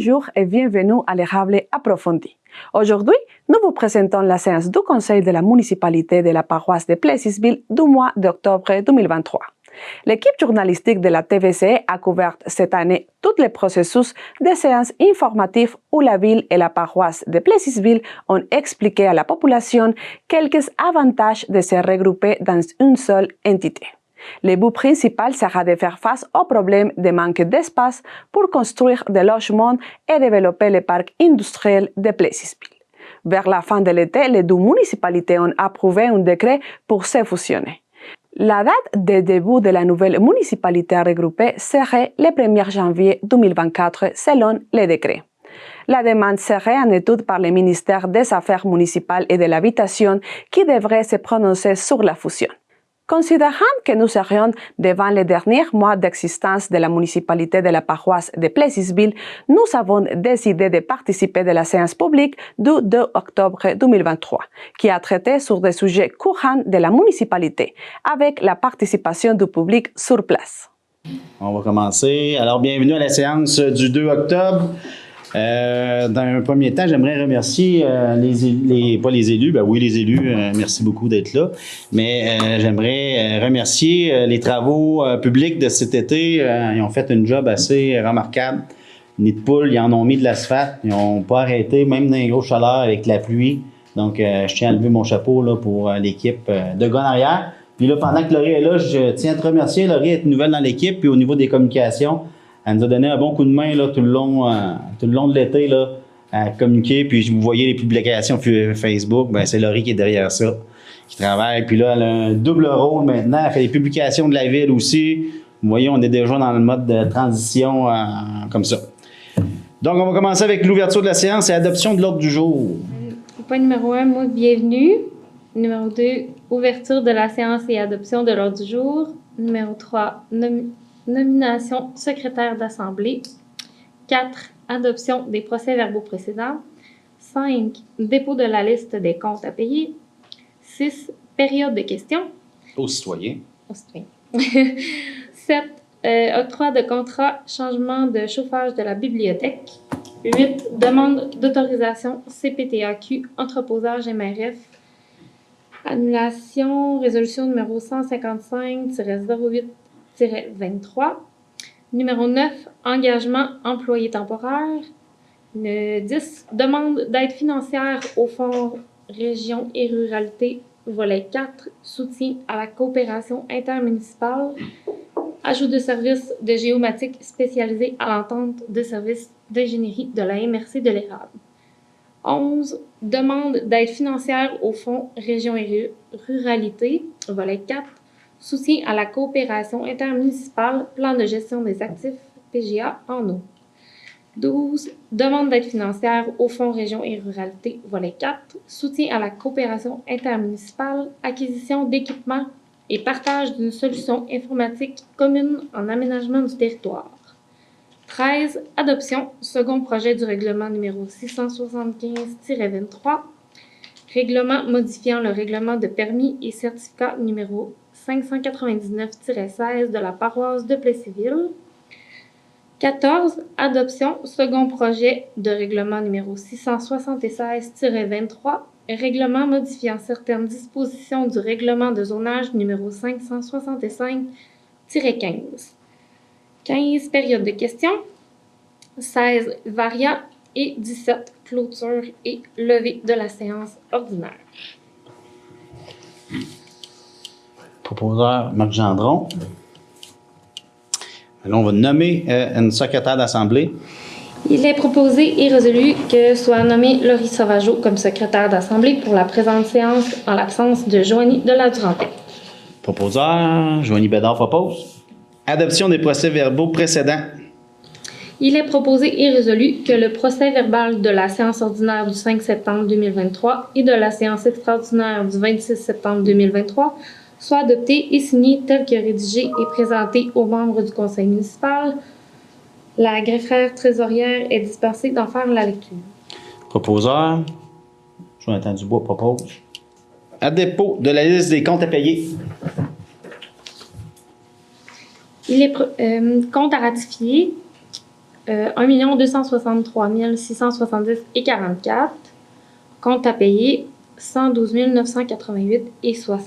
bonjour et bienvenue à l'érable approfondi. Aujourd'hui, nous vous présentons la séance du Conseil de la municipalité de la paroisse de Plessisville du mois d'octobre 2023. L'équipe journalistique de la TVC a couvert cette année tous les processus de séances informatives où la ville et la paroisse de Plessisville ont expliqué à la population quelques avantages de se regrouper dans une seule entité. Le but principal sera de faire face au problème de manque d'espace pour construire des logements et développer le parc industriel de Plessisville. Vers la fin de l'été, les deux municipalités ont approuvé un décret pour se fusionner. La date de début de la nouvelle municipalité regroupée serait le 1er janvier 2024 selon le décret. La demande serait en étude par le ministère des Affaires municipales et de l'Habitation qui devrait se prononcer sur la fusion. Considérant que nous serions devant les derniers mois d'existence de la municipalité de la paroisse de Plessisville, nous avons décidé de participer de la séance publique du 2 octobre 2023, qui a traité sur des sujets courants de la municipalité, avec la participation du public sur place. On va commencer. Alors, bienvenue à la séance du 2 octobre. Dans un premier temps, j'aimerais remercier pas les élus, les élus, merci beaucoup d'être là, mais j'aimerais remercier les travaux publics de cet été. Ils ont fait un job assez remarquable. Nid de poule, ils en ont mis de l'asphalte, ils n'ont pas arrêté, même dans les grosses chaleurs avec la pluie. Donc, je tiens à lever mon chapeau là, pour l'équipe de gars en arrière. Puis là, pendant que Laurie est là, je tiens à te remercier. Laurie est nouvelle dans l'équipe, puis au niveau des communications, elle nous a donné un bon coup de main là, tout le long de l'été là, à communiquer. Puis vous voyez les publications Facebook, c'est Laurie qui est derrière ça, qui travaille. Puis là, elle a un double rôle maintenant. Elle fait les publications de la ville aussi. Vous voyez, on est déjà dans le mode de transition comme ça. Donc, on va commencer avec l'ouverture de la séance et l'adoption de l'ordre du jour. Point numéro 1, mot de bienvenue. Numéro 2, ouverture de la séance et adoption de l'ordre du jour. Numéro 3, nomination secrétaire d'assemblée. 4, adoption des procès-verbaux précédents. 5, dépôt de la liste des comptes à payer. 6, période de questions. Aux citoyens. 7, octroi de contrat, changement de chauffage de la bibliothèque. 8, demande d'autorisation CPTAQ, entreposage MRF. Annulation, résolution numéro 155-08-23. Numéro 9, engagement employé temporaire. 10, demande d'aide financière au Fonds Région et Ruralité, volet 4, soutien à la coopération intermunicipale. Ajout de services de géomatique spécialisés à l'entente de services d'ingénierie de la MRC de l'Érable. 11, demande d'aide financière au Fonds Région et Ruralité, volet 4, soutien à la coopération intermunicipale, plan de gestion des actifs, PGA en eau. 12, demande d'aide financière au Fonds Région et Ruralité, volet 4, soutien à la coopération intermunicipale, acquisition d'équipements et partage d'une solution informatique commune en aménagement du territoire. 13, adoption, second projet du règlement numéro 675-23, règlement modifiant le règlement de permis et certificat numéro 599-16 de la paroisse de Plessisville. 14, adoption, second projet de règlement numéro 676-23, règlement modifiant certaines dispositions du règlement de zonage numéro 565-15. 15, période de questions. 16, variant. Et 17, clôture et levée de la séance ordinaire. Proposeur Marc Gendron. Alors, on va nommer une secrétaire d'assemblée. Il est proposé et résolu que soit nommé Laurie Sauvageau comme secrétaire d'assemblée pour la présente séance en l'absence de Joanie de la Durantaine. Proposeur, Joanie Bédard propose. Adoption des procès-verbaux précédents. Il est proposé et résolu que le procès-verbal de la séance ordinaire du 5 septembre 2023 et de la séance extraordinaire du 26 septembre 2023 soit adopté et signé tel que rédigé et présenté aux membres du conseil municipal. La greffière trésorière est dispensée d'en faire la lecture. Proposeur, Jonathan Dubois propose. À dépôt de la liste des comptes à payer. Il est compte à ratifier. 1 263 670,44. Compte à payer, 112 988,60.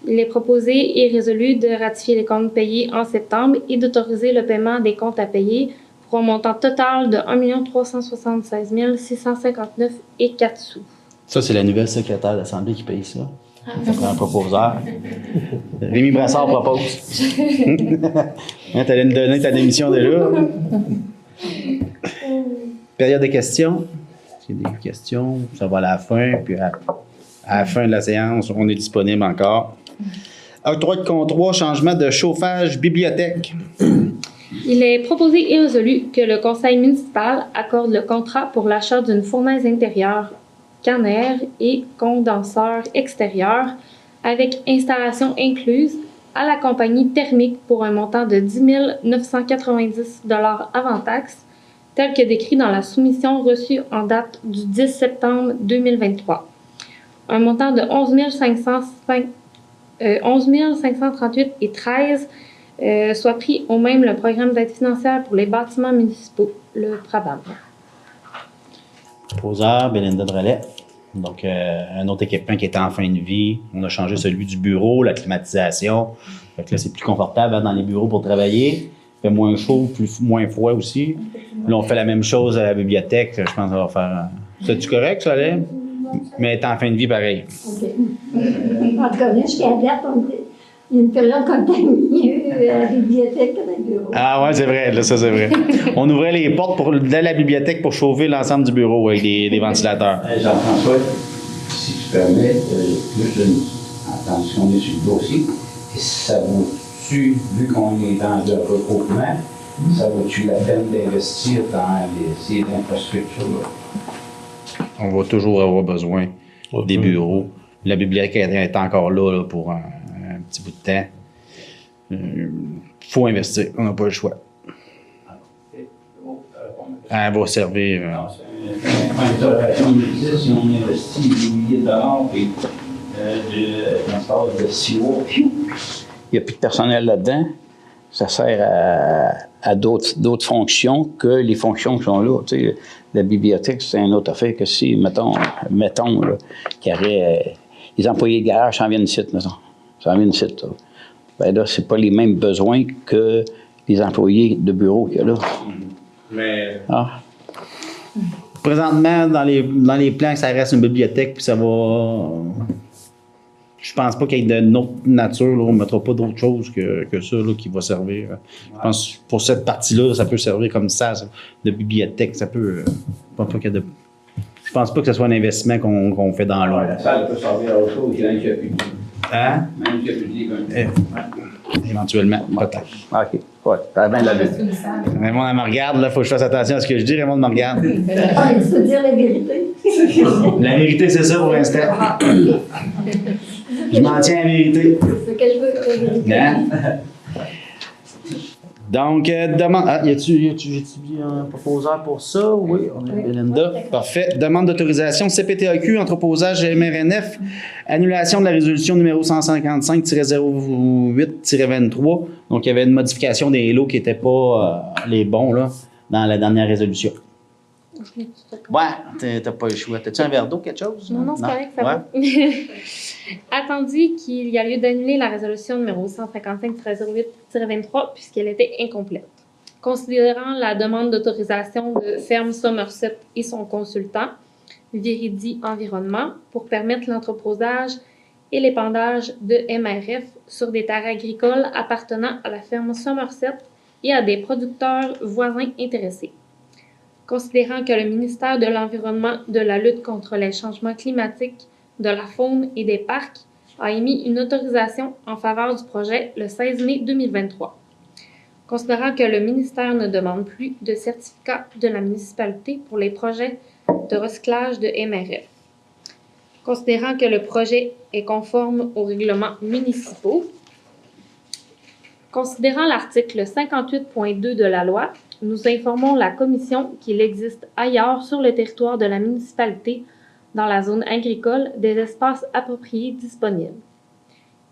Il est proposé et résolu de ratifier les comptes payés en septembre et d'autoriser le paiement des comptes à payer pour un montant total de 1 376 659,04 sous. Ça, c'est la nouvelle secrétaire d'Assemblée qui paye ça. C'est un proposeur. Rémi Brassard propose. Hein, t'allais nous donner ta démission déjà. Période de questions. S'il y a des questions, ça va à la fin. Puis à la fin de la séance, on est disponible encore. Octroi de contrat, changement de chauffage, bibliothèque. Il est proposé et résolu que le conseil municipal accorde le contrat pour l'achat d'une fournaise intérieure, canner et condenseur extérieur avec installation incluse à la compagnie thermique pour un montant de 10 990 $ avant taxe, tel que décrit dans la soumission reçue en date du 10 septembre 2023. Un montant de 11 538,13 soit pris au même le programme d'aide financière pour les bâtiments municipaux, le PRABAM. Proposeur, Belinda Drolet. Donc, un autre équipement qui était en fin de vie. On a changé celui du bureau, la climatisation. Fait que là, c'est plus confortable dans les bureaux pour travailler. Il fait moins chaud, moins froid aussi. Là, on fait la même chose à la bibliothèque. Je pense qu'on va faire... C'est-tu correct, ça, là? Mais elle est en fin de vie, pareil. OK. En tout cas, jusqu'à date, il y a une période qu'on était mieux à la bibliothèque que dans le bureau. Ah ouais, c'est vrai, là, ça c'est vrai. On ouvrait les portes de la bibliothèque pour chauffer l'ensemble du bureau avec des ventilateurs. Jean-François, si tu permets, juste attention, on est sur le dossier. Et ça vaut-tu, vu qu'on est dans le regroupement, ça vaut-tu la peine d'investir dans ces infrastructures-là? On va toujours avoir besoin des bureaux. La bibliothèque est encore là pour un petit bout de temps. Faut investir, on n'a pas le choix. Elle va servir. Une interrogation existe si on investit des milliers de dollars et de transport de CO. Il n'y a plus de personnel là-dedans. Ça sert à d'autres fonctions que les fonctions qui sont là. Tu sais, la bibliothèque, c'est une autre affaire que si, mettons là, qu'il y aurait les employés de garage s'en viennent ici, mettons. Ça vient ici, là. Ben là, c'est pas les mêmes besoins que les employés de bureau qu'il y a là. Mais Ah. présentement, dans les plans, ça reste une bibliothèque, puis ça va. Je pense pas qu'il y ait de notre nature, là, on ne mettra pas d'autre chose que ça là, qui va servir. Je pense que pour cette partie-là, ça peut servir comme ça, de bibliothèque. Ça peut. Je pense pas que ce soit un investissement qu'on fait dans l'ombre. La salle peut servir à autre chose, même qu'il n'y a plus de Hein? Même qu'il n'y a plus de lit. Éventuellement, peut-être. OK. Ouais, ça a bien la vie. Raymond, elle me regarde, là, faut que je fasse attention à ce que je dis. Raymond me regarde. Ah, il faut dire la vérité. La vérité, c'est ça pour l'instant. Je m'en tiens à la vérité. C'est ce que je veux, la vérité. Hein? Donc, demande. Ah, j'ai-tu un proposeur pour ça? Oui, on a Belinda. Parfait. Demande d'autorisation CPTAQ, entreposage MRNF, annulation de la résolution numéro 155-08-23. Donc, il y avait une modification des lots qui n'étaient pas les bons là, dans la dernière résolution. Ouais, t'as pas le choix. T'as-tu un verre d'eau, quelque chose? Non, c'est correct, ça va. Attendu qu'il y a lieu d'annuler la résolution numéro 155-08-23 puisqu'elle était incomplète. Considérant la demande d'autorisation de Ferme Somerset et son consultant, Viridi Environnement, pour permettre l'entreposage et l'épandage de MRF sur des terres agricoles appartenant à la ferme Somerset et à des producteurs voisins intéressés. Considérant que le ministère de l'Environnement, de la lutte contre les changements climatiques, de la faune et des parcs a émis une autorisation en faveur du projet le 16 mai 2023. Considérant que le ministère ne demande plus de certificat de la municipalité pour les projets de recyclage de MRF. Considérant que le projet est conforme aux règlements municipaux. Considérant l'article 58.2 de la loi, nous informons la Commission qu'il existe ailleurs sur le territoire de la municipalité, dans la zone agricole, des espaces appropriés disponibles.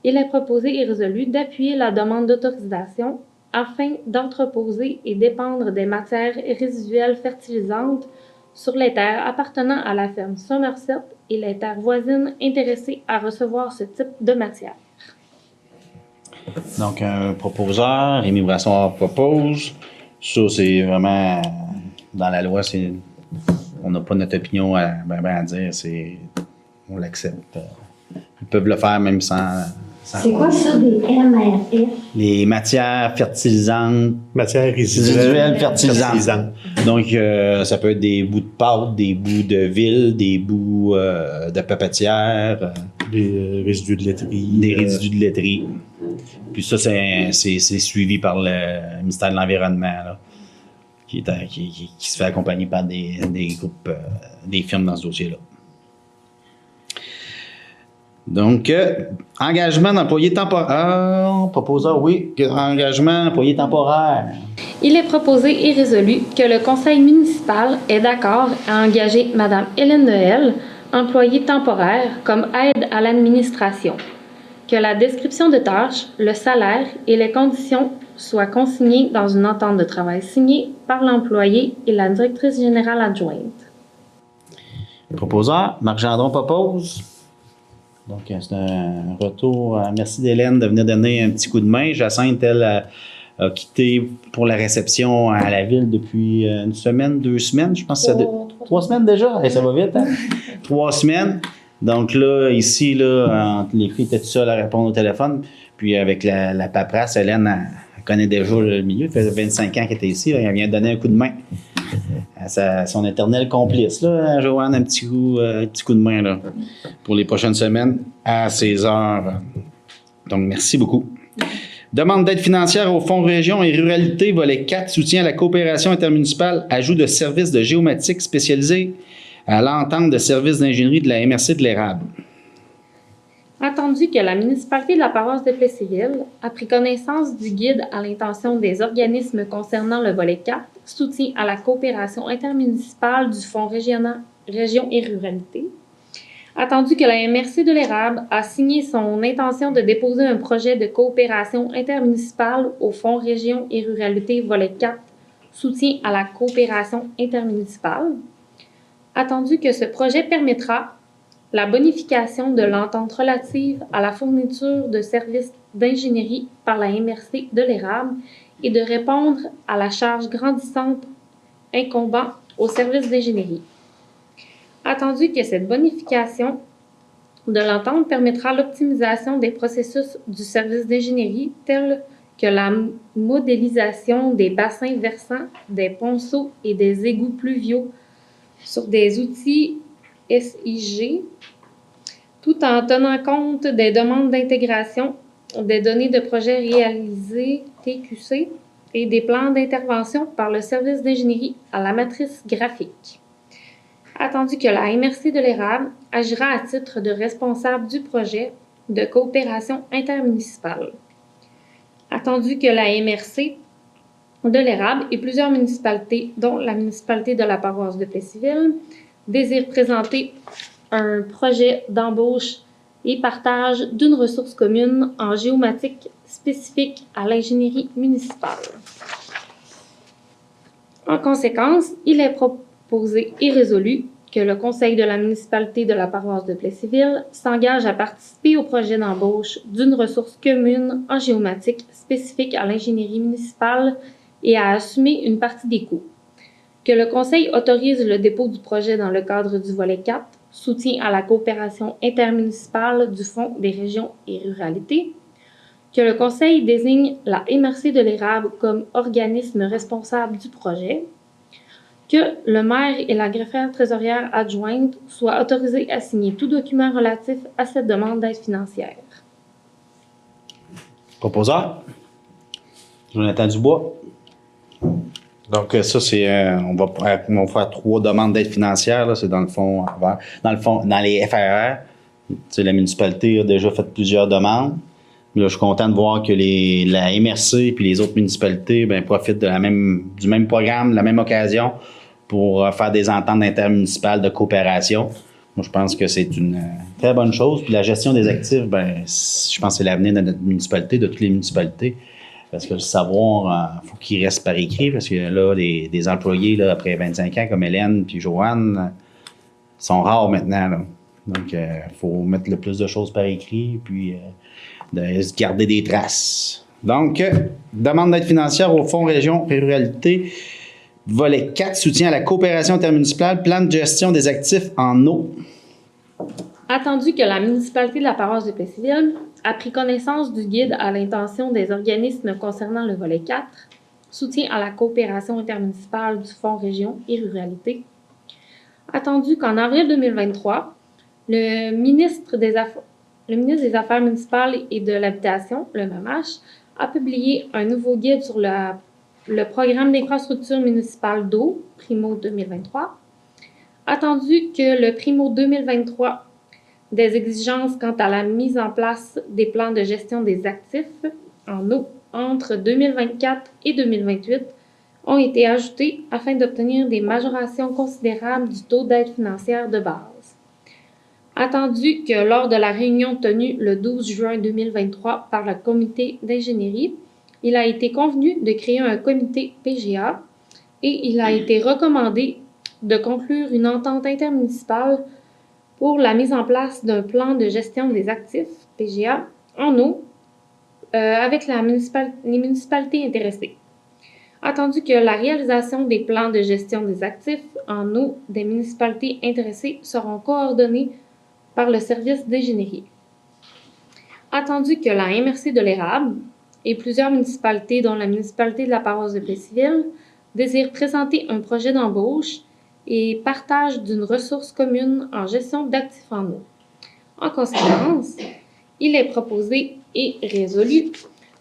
Il est proposé et résolu d'appuyer la demande d'autorisation afin d'entreposer et d'épandre des matières résiduelles fertilisantes sur les terres appartenant à la ferme Somerset et les terres voisines intéressées à recevoir ce type de matière. Donc, un proposeur, Rémi Brassard propose. Ça, c'est vraiment, dans la loi, on n'a pas notre opinion à dire, on l'accepte. Ils peuvent le faire même sans C'est quoi ça, des MRF? les matières fertilisantes. Matière Résiduelles résiduelle fertilisantes. Donc, ça peut être des bouts de pâte, des bouts de ville, des bouts de papetière, Des résidus de laiterie. des résidus de laiterie. Puis ça, c'est suivi par le ministère de l'Environnement, là, qui se fait accompagner par des groupes, des firmes dans ce dossier-là. Donc, engagement d'employé temporaire. Proposeur, oui. Engagement d'employé temporaire. Il est proposé et résolu que le conseil municipal est d'accord à engager Mme Hélène Noël, employée temporaire, comme aide à l'administration, que la description de tâches, le salaire et les conditions soient consignés dans une entente de travail signée par l'employé et la directrice générale adjointe. Proposeur, Marc Gendron propose. Donc, c'est un retour. Merci d'Hélène de venir donner un petit coup de main. Jacinthe, elle, a quitté pour la réception à la ville depuis une semaine, 2 semaines, je pense. 3 semaines déjà? Ça va vite, hein? 3 semaines. Donc là, ici, là, les filles étaient toutes seules à répondre au téléphone. Puis avec la paperasse, Hélène, elle connaît déjà le milieu. Ça fait 25 ans qu'elle était ici. Là, elle vient de donner un coup de main. À son éternel complice, là, Joanne, un petit coup de main là, pour les prochaines semaines à 16 heures. Donc, merci beaucoup. Demande d'aide financière au Fonds Région et Ruralité, volet 4, soutien à la coopération intermunicipale, ajout de services de géomatique spécialisés à l'entente de services d'ingénierie de la MRC de l'Érable. Attendu que la municipalité de la paroisse de Plessisville a pris connaissance du guide à l'intention des organismes concernant le volet 4, soutien à la coopération intermunicipale du Fonds Région et Ruralité. Attendu que la MRC de l'Érable a signé son intention de déposer un projet de coopération intermunicipale au Fonds Région et Ruralité volet 4, soutien à la coopération intermunicipale. Attendu que ce projet permettra la bonification de l'entente relative à la fourniture de services d'ingénierie par la MRC de l'Érable et de répondre à la charge grandissante incombant aux services d'ingénierie. Attendu que cette bonification de l'entente permettra l'optimisation des processus du service d'ingénierie tels que la modélisation des bassins versants, des ponceaux et des égouts pluviaux sur des outils SIG, tout en tenant compte des demandes d'intégration, des données de projets réalisés TQC et des plans d'intervention par le service d'ingénierie à la matrice graphique. Attendu que la MRC de l'Érable agira à titre de responsable du projet de coopération intermunicipale. Attendu que la MRC de l'Érable et plusieurs municipalités, dont la municipalité de la paroisse de Plessisville, désirent présenter un projet d'embauche et partage d'une ressource commune en géomatique spécifique à l'ingénierie municipale. En conséquence, il est proposé et résolu que le conseil de la municipalité de la paroisse de Plessisville s'engage à participer au projet d'embauche d'une ressource commune en géomatique spécifique à l'ingénierie municipale et à assumer une partie des coûts. Que le conseil autorise le dépôt du projet dans le cadre du volet 4, soutien à la coopération intermunicipale du Fonds des régions et ruralités. Que le conseil désigne la MRC de l'Érable comme organisme responsable du projet. Que le maire et la greffière trésorière adjointe soient autorisés à signer tout document relatif à cette demande d'aide financière. Proposeur, Jonathan Dubois. Donc, ça, c'est. On va faire 3 demandes d'aide financière. Là, c'est dans le fond, dans les FRR. La municipalité a déjà fait plusieurs demandes. Mais là, je suis content de voir que la MRC et les autres municipalités profitent du même programme, de la même occasion pour faire des ententes intermunicipales de coopération. Moi, je pense que c'est une très bonne chose. Puis la gestion des actifs, je pense que c'est l'avenir de notre municipalité, de toutes les municipalités. Parce que le savoir, il faut qu'il reste par écrit, parce que là, des employés, là, après 25 ans, comme Hélène puis Joanne, sont rares maintenant. Là. Donc, il faut mettre le plus de choses par écrit, puis de se garder des traces. Donc, demande d'aide financière au Fonds Région et Ruralité. Volet 4, soutien à la coopération intermunicipale, plan de gestion des actifs en eau. Attendu que la municipalité de la paroisse de Plessisville a pris connaissance du guide à l'intention des organismes concernant le volet 4, soutien à la coopération intermunicipale du Fonds Région et Ruralité. Attendu qu'en avril 2023, le ministre des Affaires municipales et de l'Habitation, le MAMACH, a publié un nouveau guide sur le programme d'infrastructure municipale d'eau, Primo 2023. Attendu que le Primo 2023 des exigences quant à la mise en place des plans de gestion des actifs en eau entre 2024 et 2028 ont été ajoutées afin d'obtenir des majorations considérables du taux d'aide financière de base. Attendu que lors de la réunion tenue le 12 juin 2023 par le comité d'ingénierie, il a été convenu de créer un comité PGA et il a été recommandé de conclure une entente intermunicipale pour la mise en place d'un plan de gestion des actifs, PGA, en eau, avec les municipalités intéressées. Attendu que la réalisation des plans de gestion des actifs en eau des municipalités intéressées seront coordonnés par le service d'ingénierie. Attendu que la MRC de l'Érable et plusieurs municipalités, dont la municipalité de la paroisse de Plessisville, désirent présenter un projet d'embauche et partage d'une ressource commune en gestion d'actifs en eau. En conséquence, il est proposé et résolu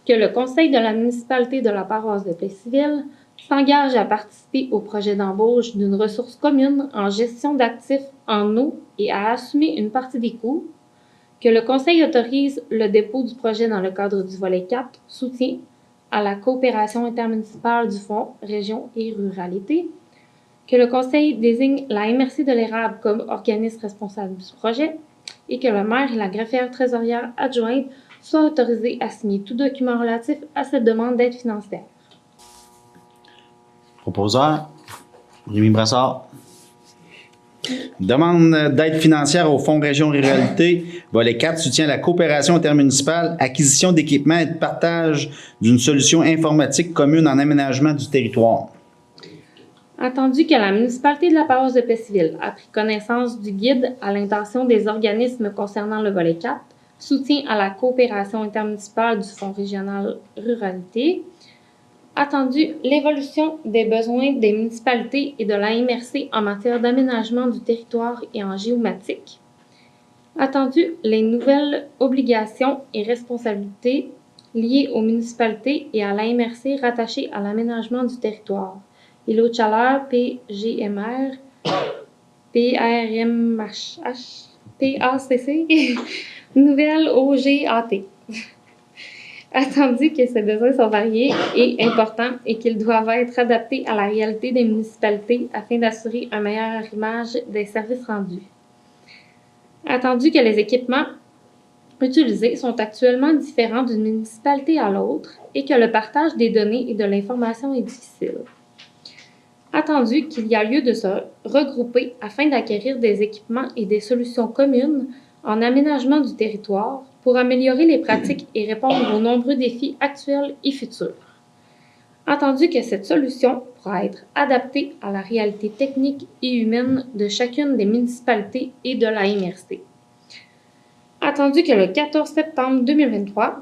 que le conseil de la municipalité de la paroisse de Plessisville s'engage à participer au projet d'embauche d'une ressource commune en gestion d'actifs en eau et à assumer une partie des coûts, que le conseil autorise le dépôt du projet dans le cadre du volet 4, soutien à la coopération intermunicipale du Fonds Région et Ruralité, que le conseil désigne la MRC de l'Érable comme organisme responsable du projet et que le maire et la greffière trésorière adjointe soient autorisés à signer tout document relatif à cette demande d'aide financière. Proposeur, Rémi Brassard. Demande d'aide financière au Fonds Région et Ruralité. Volet 4, soutien à la coopération intermunicipale, acquisition d'équipements et de partage d'une solution informatique commune en aménagement du territoire. Attendu que la municipalité de la paroisse de Plessisville a pris connaissance du guide à l'intention des organismes concernant le volet 4, soutien à la coopération intermunicipale du Fonds régional Ruralité. Attendu l'évolution des besoins des municipalités et de la MRC en matière d'aménagement du territoire et en géomatique. Attendu les nouvelles obligations et responsabilités liées aux municipalités et à la MRC rattachées à l'aménagement du territoire. Îlot de chaleur, PGMR, PRMHH, PACC, nouvelle OGAT. Attendu que ces besoins sont variés et importants et qu'ils doivent être adaptés à la réalité des municipalités afin d'assurer un meilleur image des services rendus. Attendu que les équipements utilisés sont actuellement différents d'une municipalité à l'autre et que le partage des données et de l'information est difficile. Attendu qu'il y a lieu de se regrouper afin d'acquérir des équipements et des solutions communes en aménagement du territoire pour améliorer les pratiques et répondre aux nombreux défis actuels et futurs. Attendu que cette solution pourra être adaptée à la réalité technique et humaine de chacune des municipalités et de la MRC. Attendu que le 14 septembre 2023,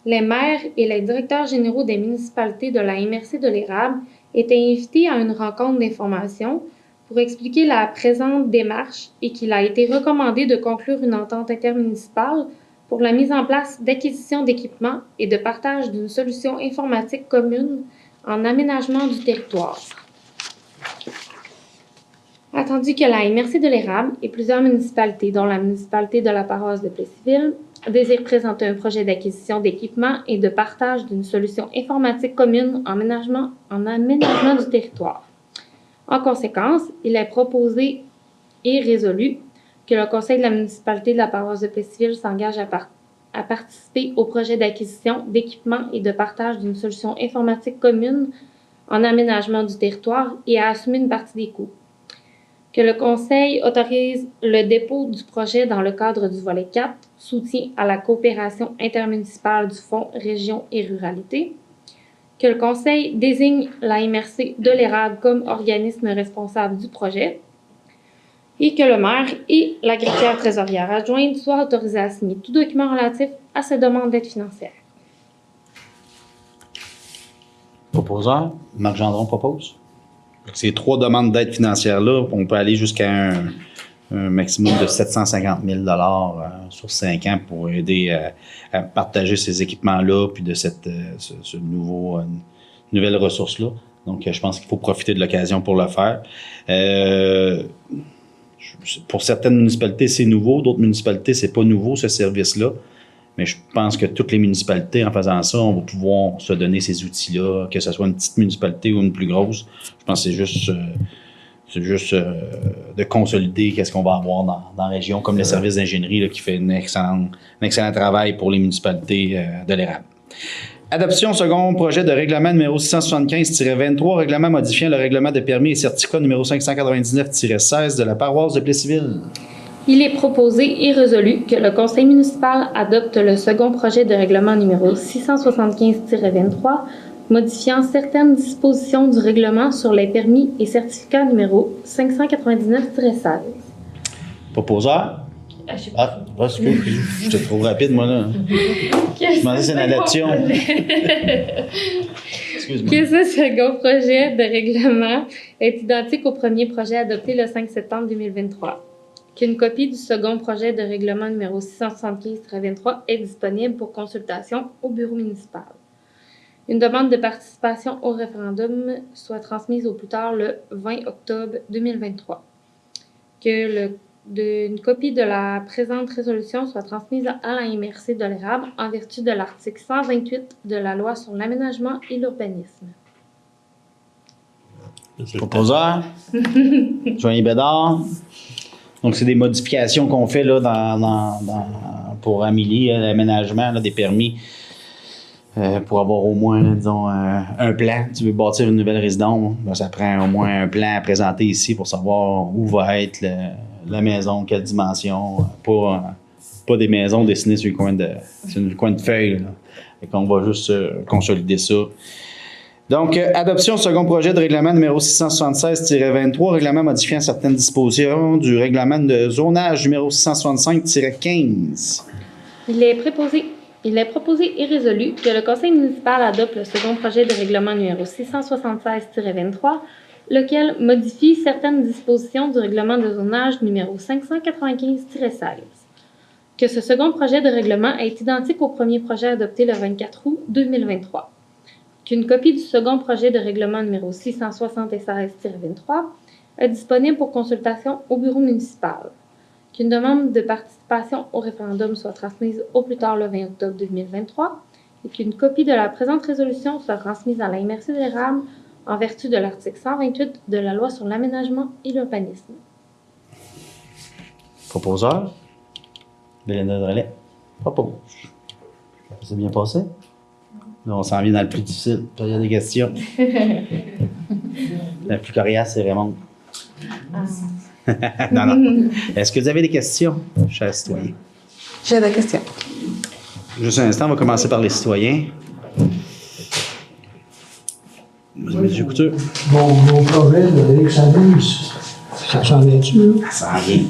les maires et les directeurs généraux des municipalités de la MRC de l'Érable étaient invités à une rencontre d'information pour expliquer la présente démarche et qu'il a été recommandé de conclure une entente intermunicipale pour la mise en place d'acquisition d'équipements et de partage d'une solution informatique commune en aménagement du territoire. Attendu que la MRC de l'Érable et plusieurs municipalités, dont la municipalité de la paroisse de Plessisville, désirent présenter un projet d'acquisition d'équipements et de partage d'une solution informatique commune en aménagement du territoire. En conséquence, il est proposé et résolu que le conseil de la municipalité de la paroisse de Plessisville s'engage à participer au projet d'acquisition, d'équipement et de partage d'une solution informatique commune en aménagement du territoire et à assumer une partie des coûts. Que le Conseil autorise le dépôt du projet dans le cadre du volet 4, soutien à la coopération intermunicipale du Fonds Région et Ruralité. Que le Conseil désigne la MRC de l'Érable comme organisme responsable du projet. Et que le maire et la greffière trésorière adjointe soient autorisés à signer tout document relatif à cette demande d'aide financière. Proposeur, Marc Gendron propose. Ces 3 demandes d'aide financière-là, on peut aller jusqu'à un maximum de 750 000 sur 5 ans pour aider à partager ces équipements-là puis de ce nouvelle ressource-là. Donc, je pense qu'il faut profiter de l'occasion pour le faire. Pour certaines municipalités, c'est nouveau. D'autres municipalités, c'est pas nouveau, ce service-là. Mais je pense que toutes les municipalités, en faisant ça, on va pouvoir se donner ces outils-là, que ce soit une petite municipalité ou une plus grosse. Je pense que c'est juste de consolider qu'est-ce qu'on va avoir dans la région, comme le service d'ingénierie là, qui fait un excellent travail pour les municipalités de l'Érable. Adoption second projet de règlement numéro 675-23, règlement modifiant le règlement de permis et certificats numéro 599-16 de la paroisse de Plessisville. Il est proposé et résolu que le Conseil municipal adopte le second projet de règlement numéro 675-23, modifiant certaines dispositions du règlement sur les permis et certificats numéro 599-16. Proposeur? J'étais trop rapide, moi, là. Je pensais que c'est une adoption. Excuse-moi. Que ce second projet de règlement est identique au premier projet adopté le 5 septembre 2023. Qu'une copie du second projet de règlement numéro 675-23 est disponible pour consultation au bureau municipal. Une demande de participation au référendum soit transmise au plus tard le 20 octobre 2023. Que une copie de la présente résolution soit transmise à la MRC de l'Érable en vertu de l'article 128 de la loi sur l'aménagement et l'urbanisme. Proposeur? Joanie Bédard? Donc, c'est des modifications qu'on fait là, pour améliorer l'aménagement là, des permis pour avoir au moins, là, disons, un plan. Tu veux bâtir une nouvelle résidence, ben, ça prend au moins un plan à présenter ici pour savoir où va être la maison, quelle dimension. Pas des maisons dessinées sur le coin de feuille. Là. Et qu'on va juste consolider ça. Donc, adoption second projet de règlement numéro 676-23, règlement modifiant certaines dispositions du règlement de zonage numéro 665-15. Il est proposé et résolu que le Conseil municipal adopte le second projet de règlement numéro 676-23, lequel modifie certaines dispositions du règlement de zonage numéro 595-16. Que ce second projet de règlement est identique au premier projet adopté le 24 août 2023. Qu'une copie du second projet de règlement numéro 676-23 est disponible pour consultation au bureau municipal. Qu'une demande de participation au référendum soit transmise au plus tard le 20 octobre 2023 et qu'une copie de la présente résolution soit transmise à la MRC de l'Érable en vertu de l'article 128 de la loi sur l'aménagement et l'urbanisme. Proposeur? Bélinda Drolet? Propose. Ça s'est bien passé? Là, on s'en vient dans le plus difficile. Il y a des questions. La plus coriace, c'est Raymond. Non. Est-ce que vous avez des questions, chers citoyens? J'ai des questions. Juste un instant, on va commencer par les citoyens. M. Couture. Mon projet de l'examus, ça s'en vient-tu? Ça s'en vient.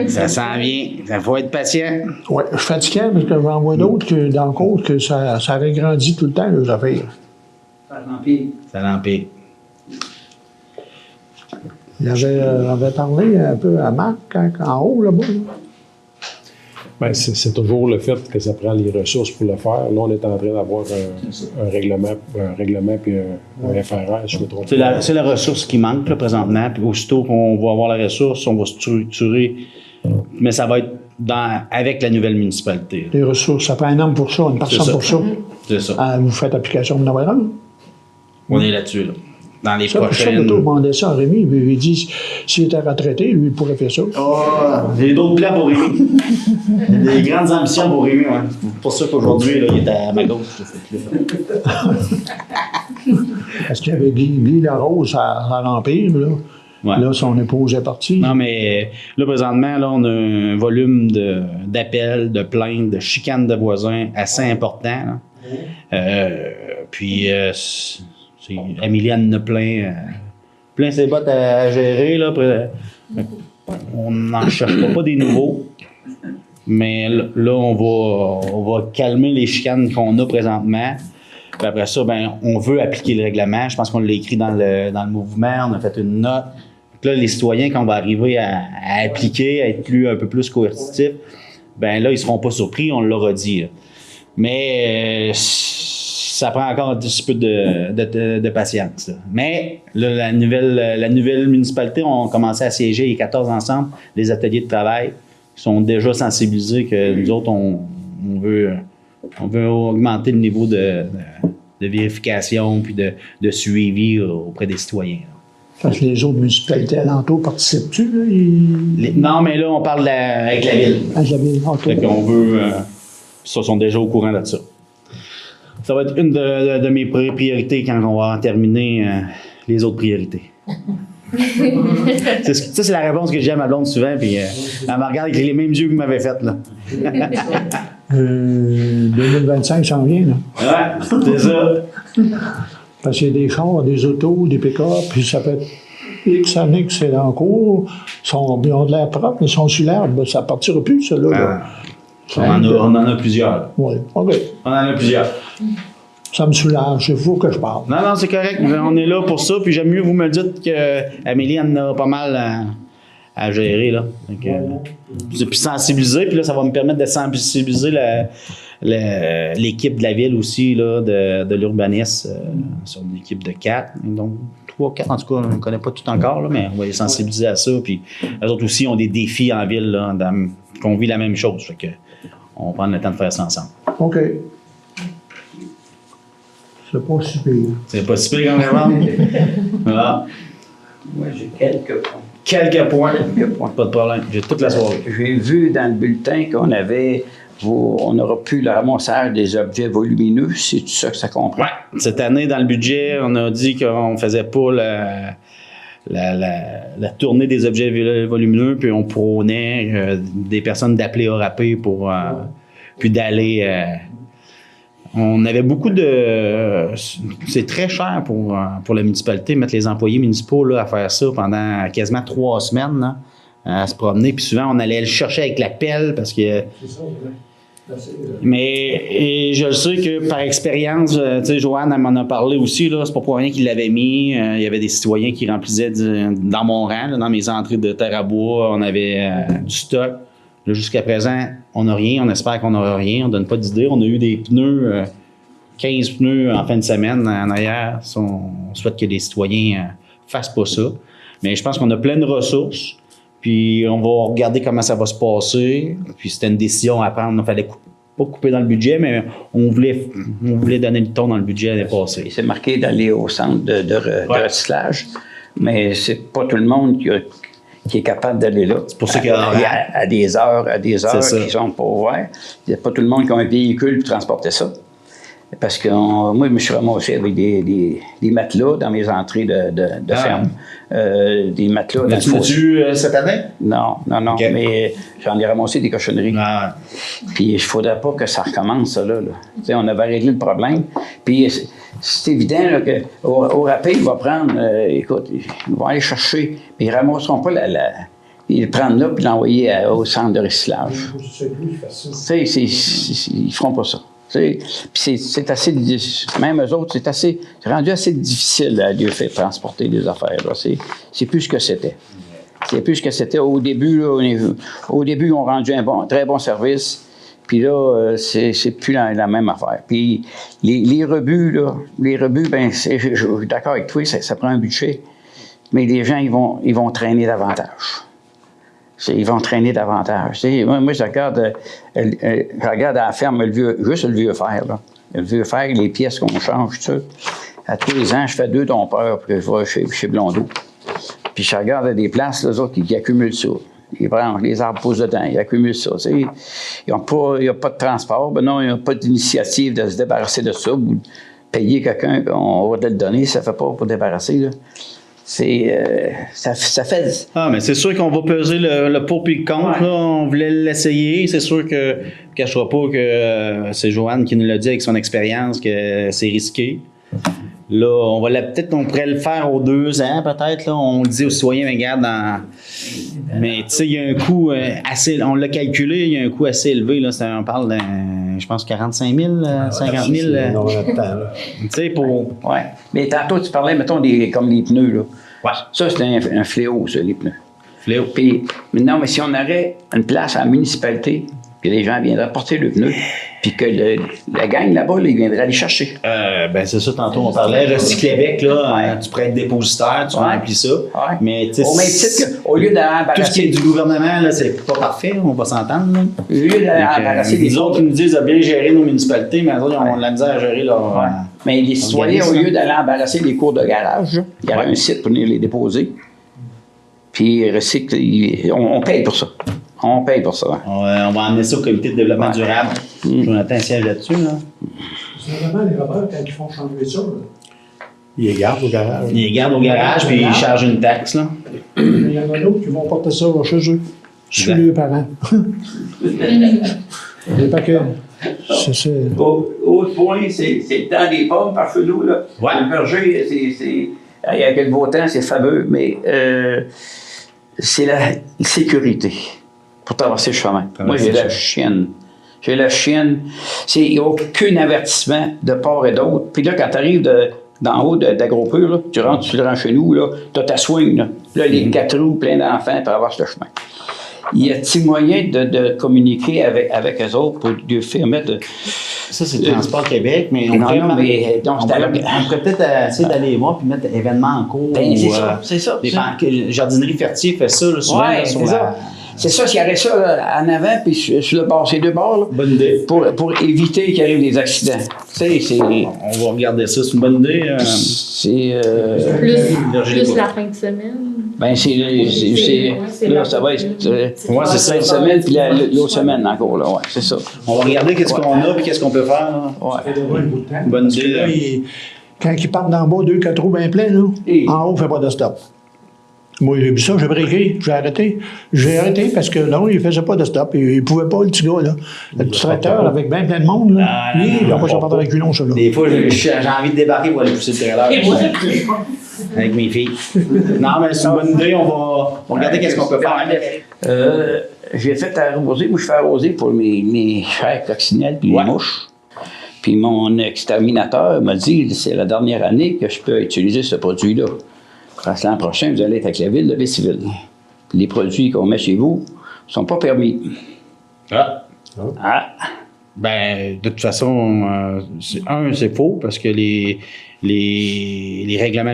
Ça s'en vient. Il faut être patient. Oui, je suis fatigué parce que j'en vois d'autres que dans le compte que ça avait grandi tout le temps, les affaires. Ça l'empire. Il avait parlé un peu à Marc en haut, là-bas. Là. Bien, c'est toujours le fait que ça prend les ressources pour le faire. Là, on est en train d'avoir un règlement puis un FRR, je me trompe. C'est la ressource qui manque là, présentement. Puis aussitôt qu'on va avoir la ressource, on va structurer. Mais ça va être avec la nouvelle municipalité. Les ressources, ça prend un homme pour ça, une personne pour ça. C'est ça. Vous faites application de Noël? On est là-dessus. Là. dans les Ça, prochaines... Bateau demandait ça à Rémi, puis il dit s'il était retraité, lui, il pourrait faire ça. Oh, j'ai d'autres plans pour Rémi. J'ai des grandes ambitions pour Rémi, ouais. C'est pour ça qu'aujourd'hui, là, il est à ma gauche. Parce qu'il y avait Guy Larose à l'Empire, là. Ouais. Là, son épouse est partie. Non, mais là, présentement, là, on a un volume d'appels, de plaintes, de chicanes de voisins assez important. Là. Puis, Amélie en a plein ses bottes à gérer. Là. On n'en cherche pas des nouveaux. Mais là, on va calmer les chicanes qu'on a présentement. Puis après ça, ben, on veut appliquer le règlement. Je pense qu'on l'a écrit dans le mouvement. On a fait une note. Là, les citoyens, quand on va arriver à appliquer, à être un peu plus coercitifs, ben là, ils ne seront pas surpris, on l'aura dit. Là. Mais ça prend encore un petit peu de patience. Là. Mais là, la nouvelle municipalité, on a commencé à siéger les 14 ensemble, les ateliers de travail qui sont déjà sensibilisés que nous autres, on veut augmenter le niveau de vérification puis de suivi auprès des citoyens. Là. Parce que les autres municipalités alentours participent-tu, là? Non, mais là, on parle avec la ville. Avec la ville, OK. Fait qu'on veut... ça, sont déjà au courant de ça. Ça va être une de mes priorités quand on va terminer les autres priorités. Ça, c'est la réponse que j'ai à ma blonde souvent, puis elle me regarde avec les mêmes yeux que vous m'avez fait, là. 2025 s'en vient, là. Ouais, c'est ça. Parce qu'il y a des chars, des autos, des pick-up, puis ça fait X années que c'est en cours. Ils ont de l'air propre, ils sont sur l'herbe. Ça ne partira plus, ça, là. On en a plusieurs. Oui, OK. On en a plusieurs. Ça me soulage, il faut que je parle. Non, c'est correct. On est là pour ça. Puis j'aime mieux vous me le dites qu'Amélie en a pas mal à gérer, là. Donc, puis sensibiliser. Puis là, ça va me permettre de sensibiliser l'équipe de la ville aussi, là, de l'urbanisme, sur une équipe de 4. Donc, 3, 4, en tout cas, on ne connaît pas tout encore, là, mais on va les sensibiliser à ça. Puis eux autres aussi ont des défis en ville, là, qu'on vit la même chose. Fait que on va prendre le temps de faire ça ensemble. OK. C'est pas si pire. C'est pas si pire quand même. Voilà. Moi, j'ai quelques points. Quelques points. Pas de problème. J'ai toute la soirée. J'ai vu dans le bulletin qu'on n'aura plus le ramassage des objets volumineux. C'est tout ça que ça comprend? Oui. Cette année, dans le budget, on a dit qu'on ne faisait pas la tournée des objets volumineux, puis on prônait des personnes d'appeler au rapé pour puis d'aller. On avait beaucoup de... C'est très cher pour la municipalité, mettre les employés municipaux là, à faire ça pendant quasiment 3 semaines, là, à se promener. Puis souvent, on allait le chercher avec la pelle parce que... C'est ça, oui. Mais je le sais que par expérience, tu sais, Joanne, elle m'en a parlé aussi, là, c'est pas pour rien qu'il l'avait mis. Il y avait des citoyens qui remplissaient dans mon rang, là, dans mes entrées de terre à bois, on avait du stock. Là, jusqu'à présent, on n'a rien, on espère qu'on n'aura rien, on ne donne pas d'idée. On a eu des pneus, 15 pneus en fin de semaine en arrière. On souhaite que les citoyens ne fassent pas ça. Mais je pense qu'on a plein de ressources. Puis on va regarder comment ça va se passer. Puis c'était une décision à prendre. Il ne fallait pas couper dans le budget, mais on voulait donner le ton dans le budget l'année passée. C'est marqué d'aller au centre de recyclage, mais c'est pas tout le monde qui est capable d'aller là. C'est pour ça à des heures qui sont pas ouvertes. Il n'y a pas tout le monde qui a un véhicule pour transporter ça. Parce que moi, je me suis ramassé avec des matelas dans mes entrées de ferme. Des matelas. L'as-tu cette année? Non, okay. Mais j'en ai ramassé des cochonneries. Ah. Puis il ne faudrait pas que ça recommence, ça, là. On avait réglé le problème. Puis c'est évident là, qu'au rappel, il va prendre, écoute, ils vont aller chercher, puis ils ne ramasseront pas ils le prennent là, puis l'envoyer au centre de recyclage. Ils ne feront pas ça. Puis c'est assez... Même eux autres, c'est rendu assez difficile à lui faire transporter des affaires. Là. C'est plus ce que c'était. C'est plus ce que c'était au début. Là, au début, ils ont rendu un très bon service. Puis là, c'est plus la même affaire. Puis les rebuts, ben, je suis d'accord avec toi, ça prend un budget. Mais les gens, ils vont traîner davantage. Ils vont traîner davantage. Moi, je regarde à la ferme juste le vieux fer. Là. Le vieux fer, les pièces qu'on change, tout ça. à tous les ans, je fais 2 dompeurs puis je vais chez Blondeau. Puis je regarde à des places, les autres, qui accumulent ça. Ils prennent les arbres poussent dedans, ils accumulent ça. Tu sais. Il n'y a pas de transport, ben non, il n'y a pas d'initiative de se débarrasser de ça. Ou payer quelqu'un, on va te le donner, ça ne fait pas pour débarrasser. Là. Ça fait. Ah, mais c'est sûr qu'on va peser le pour et le contre. Là. On voulait l'essayer. C'est sûr que je ne cachera pas que c'est Joanne qui nous l'a dit avec son expérience que c'est risqué. Là, on pourrait le faire aux 2 ans, peut-être. Là. On le dit aux citoyens, mais regarde, mais tu sais, il y a un coût assez. On l'a calculé, il y a un coût assez élevé. Là. On parle de, je pense, 45 000, 50 000. Tu sais, pour. Oui. Mais tantôt, tu parlais, mettons, comme les pneus. Là. Ouais. Ça, c'est un fléau, ça, les pneus. Fléau. Puis, maintenant, mais si on aurait une place à la municipalité, puis les gens viendraient porter le pneu, puis que la gang là-bas, là, ils viendraient les chercher. Ben c'est ça, tantôt on parlait. Recycler-Québec, là, tu pourrais être dépositaire, tu remplis ça. Ouais. Mais tu sais, au même titre qu'au lieu d'aller tout ce qui est embarrasser. du gouvernement, là, c'est pas parfait, on va s'entendre. Là. Au lieu d'aller embarrasser Les autres, ils nous disent de bien gérer nos municipalités, mais les autres, ils ont de la misère à gérer leur. Ouais. Mais les citoyens, au organisme. lieu d'aller embarrasser les cours de garage, là, il y aurait un site pour venir les déposer. Puis on paye pour ça. On paye pour ça. Hein. On va emmener ça au comité de développement durable. Jonathan siège là-dessus. Là. C'est vraiment les robots, quand ils font changer ça, là, Ils les gardent au garage. Ils les gardent au garage puis ils chargent une taxe. Là. il y en a d'autres qui vont porter ça chez eux, chez Exact. leurs parents. Les paquets. C'est... Autre point, c'est le temps des pommes par chez nous. Là. Ouais. Le berger, avec le beau temps, c'est fameux, mais c'est la sécurité pour traverser le chemin. Moi, j'ai la chienne. J'ai la chienne. Il n'y a aucun avertissement de part et d'autre. Puis là, quand tu arrives d'en haut d'Agropur, tu rentres sur le rang chez nous, tu as ta swing. Là, les 4 roues pleins d'enfants traversent le chemin. Y a-t-il moyen de communiquer avec eux autres pour lui permettre de. Ça, c'est le Transport Québec, mais on pourrait peut-être essayer d'aller les voir puis mettre événements en cours. Ben, c'est ou, ça, c'est ça. Jardinerie Fertier fait ça là, souvent. Ouais, là, sur c'est ça. C'est ça, s'il y avait ça là, en avant, puis sur le bord, ces 2 bords, là, Bonne idée. pour éviter qu'il arrive des accidents. Tu sais, c'est. On va regarder ça, c'est une bonne idée. C'est. Plus la fin de semaine. Ben, c'est là, ça va être. Ouais, c'est ça. Cette semaine, puis l'autre semaine encore, là, ouais, c'est ça. On va regarder qu'est-ce qu'on a puis qu'est-ce qu'on peut faire. Là. Ouais. Bonne idée. Là. Quand ils partent d'en bas, 2-4 roues bien pleins, là, en haut, il ne fait pas de stop. Moi, j'ai vu ça, j'ai breaké, j'ai arrêté. J'ai arrêté parce que non, il ne faisait pas de stop. Il ne pouvait pas, le petit gars, là. Le petit tracteur avec bien plein de monde, là. Lui, il n'a pas sorti avec reculons, ça, là. Des fois, j'ai envie de débarquer pour aller pousser le trailer. Avec mes filles. Non, mais c'est une bonne idée. On va regarder qu'est-ce qu'on peut faire. J'ai fait arroser. Moi, je fais arroser pour mes chers coccinelles puis les mouches. Puis mon exterminateur m'a dit c'est la dernière année que je peux utiliser ce produit-là. Parce que l'an prochain, vous allez être avec la ville de Béciville. Puis les produits qu'on met chez vous ne sont pas permis. Ben, de toute façon, c'est faux parce que les règlements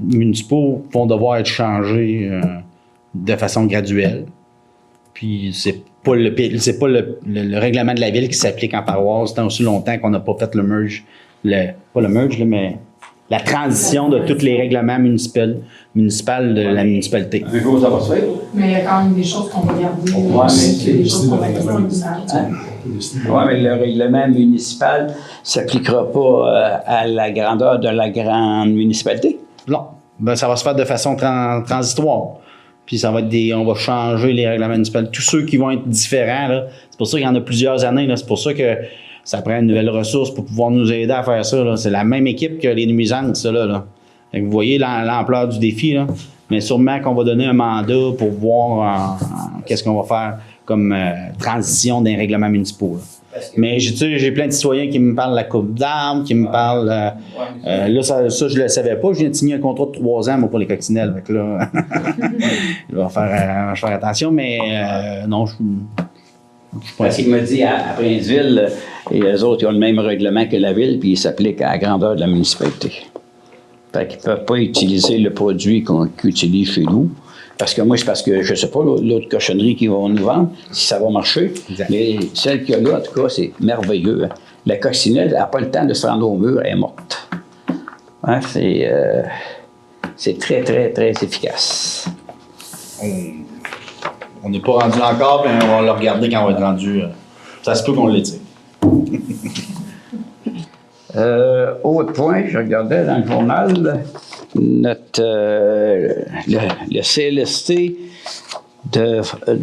municipaux vont devoir être changés de façon graduelle. Puis c'est pas le règlement de la ville qui s'applique en paroisse tant aussi longtemps qu'on n'a pas fait le merge, pas le merge, là, mais la transition de tous les règlements municipaux de la municipalité. Un jour, ça va se faire. Mais il y a quand même des choses qu'on va garder. Ouais, mais des choses qu'on va laisser en Oui, mais le règlement municipal ne s'appliquera pas à la grandeur de la grande municipalité. Non. Ben, ça va se faire de façon transitoire. Puis ça va être on va changer les règlements municipaux. Tous ceux qui vont être différents, là, c'est pour ça qu'il y en a plusieurs années. Là, c'est pour ça que ça prend une nouvelle ressource pour pouvoir nous aider à faire ça. Là. C'est la même équipe que les nuisances, ça. Là. Fait que vous voyez l'ampleur du défi. Là. Mais sûrement qu'on va donner un mandat pour voir qu'est-ce qu'on va faire comme transition d'un règlement municipal. Mais j'ai plein de citoyens qui me parlent de la coupe d'armes, qui me parlent... là, ça, je ne le savais pas. Je viens de signer un contrat de 3 ans moi, pour les coccinelles. Fait que là, je vais faire attention, mais non, je suis pas... Parce qu'il m'a dit à Princeville, et eux autres, ils ont le même règlement que la ville, puis il s'applique à la grandeur de la municipalité. Fait qu'ils ne peuvent pas utiliser le produit qu'on utilise chez nous. Parce que moi, c'est parce que je ne sais pas l'autre cochonnerie qu'ils vont nous vendre, si ça va marcher. Exact. Mais celle qu'il y a là, en tout cas, c'est merveilleux. Hein. La coccinelle n'a pas le temps de se rendre au mur, elle est morte. Hein, c'est très, très, très efficace. On n'est pas rendu encore, mais on va le regarder quand on va être rendu. Ça se peut qu'on l'étire. Autre point, je regardais dans le journal, le CLST de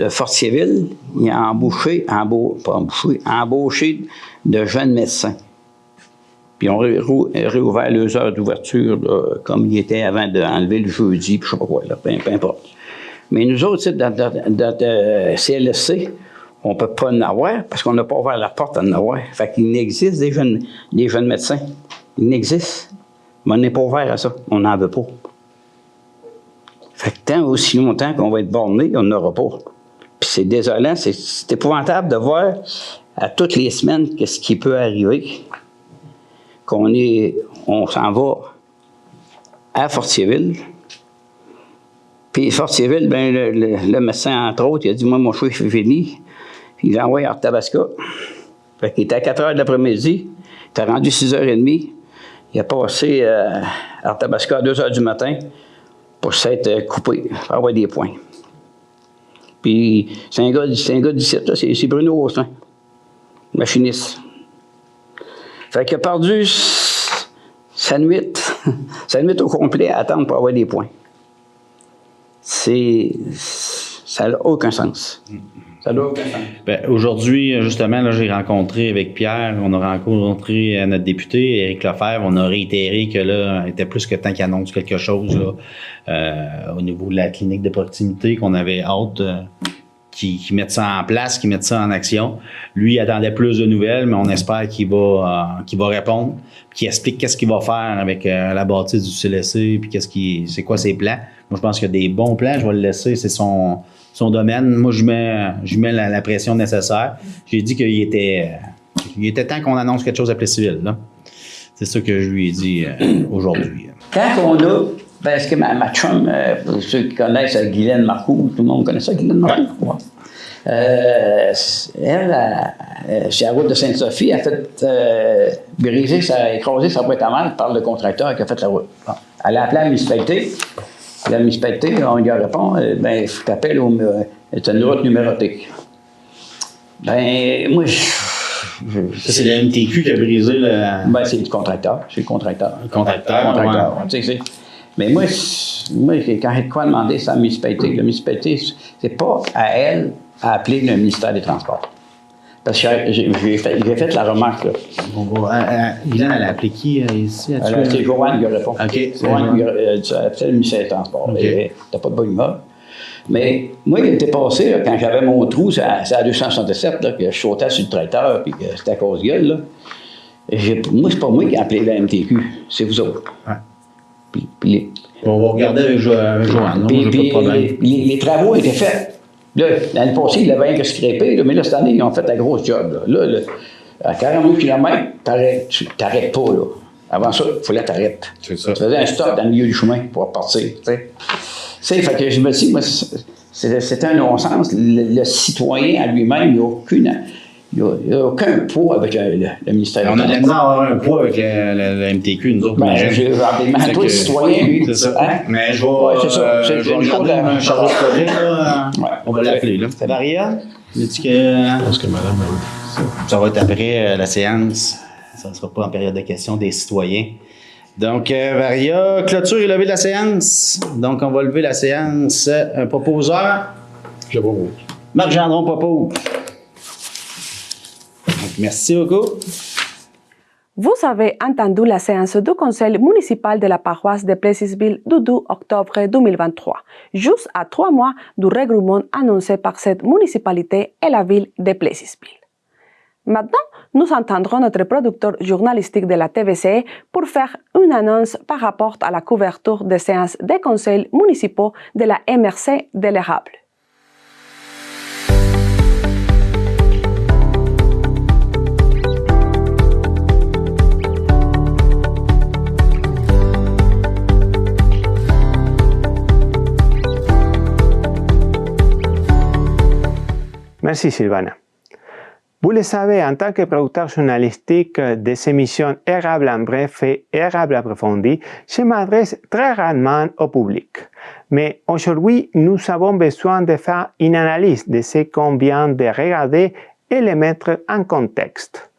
Fortierville, il a embauché de jeunes médecins. Puis ils ont réouvert les heures d'ouverture là, comme il était avant d'enlever le jeudi, puis je ne sais pas quoi, là, peu importe. Mais nous autres, dans notre CLSC, on ne peut pas en avoir parce qu'on n'a pas ouvert la porte à en avoir. Fait qu'il n'existe des jeunes médecins. Il n'existe. Mais on n'est pas ouvert à ça. On n'en veut pas. Fait que tant aussi longtemps qu'on va être borné, on n'aura pas. Puis c'est désolant, c'est épouvantable de voir à toutes les semaines qu'est-ce qui peut arriver. On s'en va à Fortierville. Puis Fortierville, ben, le médecin, entre autres, il a dit, moi, mon choix est fini. Puis il l'a envoyé à Arthabasca. Fait qu'il était à 4 h de l'après-midi. Il était rendu 6 h 30. Il a passé à Arthabasca à 2 h du matin pour s'être coupé, pour avoir des points. Puis c'est un gars d'ici, c'est Bruno Austin, machiniste. Fait qu'il a perdu sa nuit au complet à attendre pour avoir des points. Ça n'a aucun sens. Ça n'a aucun sens. Ben, aujourd'hui, justement, là, j'ai rencontré avec Pierre, on a rencontré notre député, Éric Lefebvre, on a réitéré que là, il était plus que temps qu'il annonce quelque chose là, au niveau de la clinique de proximité, qu'on avait hâte qu'ils mettent ça en place, qu'ils mettent ça en action. Lui, il attendait plus de nouvelles, mais on espère qu'il va répondre, qu'il explique qu'est-ce qu'il va faire avec la bâtisse du CLSC, puis c'est quoi ses plans. Moi, je pense qu'il y a des bons plans, je vais le laisser, c'est son domaine. Moi, je mets la pression nécessaire. J'ai dit qu'il était temps qu'on annonce quelque chose à Plessisville, là. C'est ça que je lui ai dit aujourd'hui. Quand on a, parce que ma chum, pour ceux qui connaissent Guylaine Marcoux, tout le monde connaît ça, Guylaine Marcoux? Ouais. Elle, sur la route de Sainte-Sophie, a fait écraser sa boîte à mal par le contracteur qui a fait la route. Bon. Elle a appelé la municipalité. La municipalité, on lui répond, il faut t'appeler c'est une route numérotée. Ben, moi, ça, c'est le MTQ qui a brisé le... Ben, c'est le contracteur. C'est le contracteur. Le contracteur, ouais. Mais moi, quand j'ai de quoi demander, c'est à la municipalité, c'est pas à elle à appeler le ministère des Transports. Parce que j'ai fait la remarque, là. Guylaine, elle a appelé qui ici? C'est Joanne qui répond. OK. Joanne qui a appelé le ministère des Transports. Okay. T'as pas de bonne humeur. Mais moi, il était passé, là, quand j'avais mon trou, c'est à 267, là, que je sautais sur le traiteur, puis que c'était à cause gueule, là. Moi, c'est pas moi qui ai appelé la MTQ, c'est vous autres. Ouais. On va regarder avec Joanne, non? J'ai pas de problème. Les travaux étaient faits. Là, l'année passée, il avait rien que scrapé, là, mais là, cette année, ils ont fait la grosse job. Là, à 42 km, t'arrêtes pas, là. Avant ça, il fallait t'arrêter. C'est ça. Tu faisais un stop dans le milieu du chemin pour partir, tu sais. Fait que je me dis, moi, c'est un non-sens. Le citoyen à lui-même, il n'y a aucun poids avec le ministère. On a de avoir un poids avec le MTQ, nous autres. Toi, le citoyen, lui. C'est ça. Hein? Mais je vais regarder un chargé de projet, là. On va l'appeler, là. Varia, dis-tu que... Je pense que madame ça va être après la séance. Ça ne sera pas en période de questions des citoyens. Donc, Varia, clôture et levée de la séance. Donc, on va lever la séance. Un proposeur. Je propose. Marc Gendron propose. Merci beaucoup. Vous avez entendu la séance du conseil municipal de la paroisse de Plessisville du 2 octobre 2023, juste à 3 mois du regroupement annoncé par cette municipalité et la ville de Plessisville. Maintenant, nous entendrons notre producteur journalistique de la TVC pour faire une annonce par rapport à la couverture des séances des conseils municipaux de la MRC de l'Érable. Merci Sylvana. Vous le savez, en tant que producteur journalistique des émissions Érable en bref et Érable approfondi, je m'adresse très rarement au public. Mais aujourd'hui, nous avons besoin de faire une analyse de ce qu'on vient de regarder et le mettre en contexte.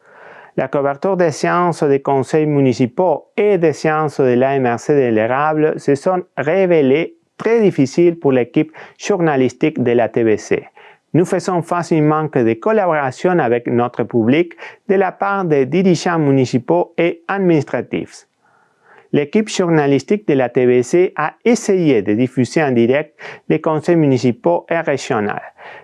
La couverture des séances des conseils municipaux et des séances de l'AMRC de l'Érable se sont révélées très difficiles pour l'équipe journalistique de la TVC. Nous faisons face à un manque de collaboration avec notre public de la part des dirigeants municipaux et administratifs. L'équipe journalistique de la TVC a essayé de diffuser en direct les conseils municipaux et régionaux.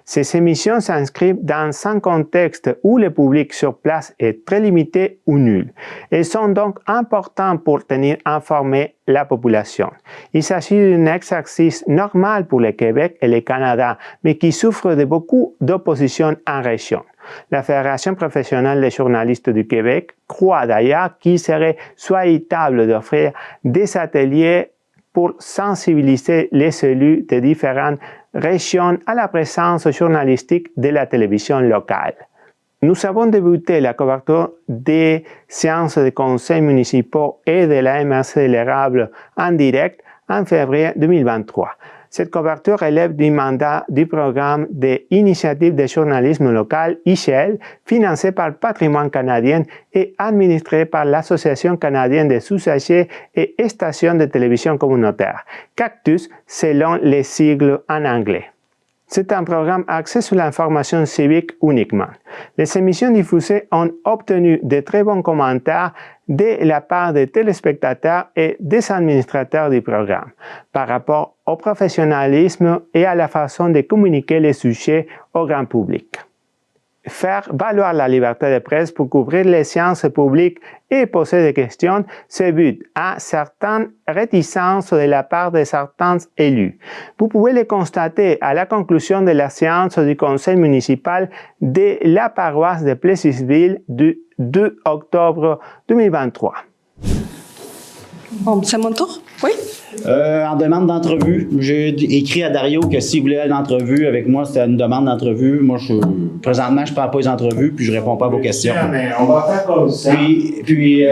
Ces émissions s'inscrivent dans un contexte où le public sur place est très limité ou nul. Elles sont donc importantes pour tenir informée la population. Il s'agit d'un exercice normal pour le Québec et le Canada, mais qui souffre de beaucoup d'opposition en région. La Fédération professionnelle des journalistes du Québec croit d'ailleurs qu'il serait souhaitable d'offrir des ateliers pour sensibiliser les élus de différentes régions à la présence journalistique de la télévision locale. Nous avons débuté la couverture des séances des conseils municipaux et de la MRC de l'Érable en direct en février 2023. Cette couverture relève du mandat du programme d'Initiative de journalisme local IGL, financé par le Patrimoine canadien et administré par l'Association canadienne des usagers et stations de télévision communautaire, Cactus, selon les sigles en anglais. C'est un programme axé sur l'information civique uniquement. Les émissions diffusées ont obtenu de très bons commentaires de la part des téléspectateurs et des administrateurs du programme par rapport au professionnalisme et à la façon de communiquer les sujets au grand public. Faire valoir la liberté de presse pour couvrir les séances publiques et poser des questions, c'est but à certaines réticences de la part de certains élus. Vous pouvez le constater à la conclusion de la séance du conseil municipal de la paroisse de Plessisville du 2 octobre 2023. Bon, c'est mon tour? Oui? En demande d'entrevue, j'ai écrit à Dario que s'il voulait aller d'entrevue avec moi, c'était une demande d'entrevue. Moi, présentement, je ne prends pas les entrevues, puis je ne réponds pas à vos questions. Mais on va faire comme ça. Puis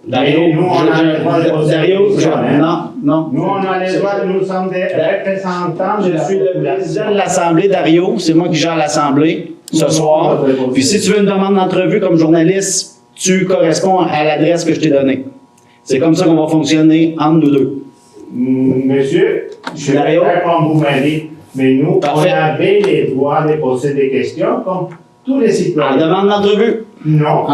Dario, nous, on a le droit de poser des questions, hein? non. Nous, on a le droit, nous sommes des représentants. Je suis le président de l'Assemblée, Dario. C'est moi qui gère l'Assemblée ce soir. Puis si tu veux une demande d'entrevue comme journaliste, tu corresponds à l'adresse que je t'ai donnée. C'est comme ça qu'on va fonctionner entre nous deux. Monsieur, je vais Dario? faire comme vous m'avez dit, mais nous, Parfait. on avait les droits de poser des questions comme tous les En citoyens. demande d'entrevue. Non.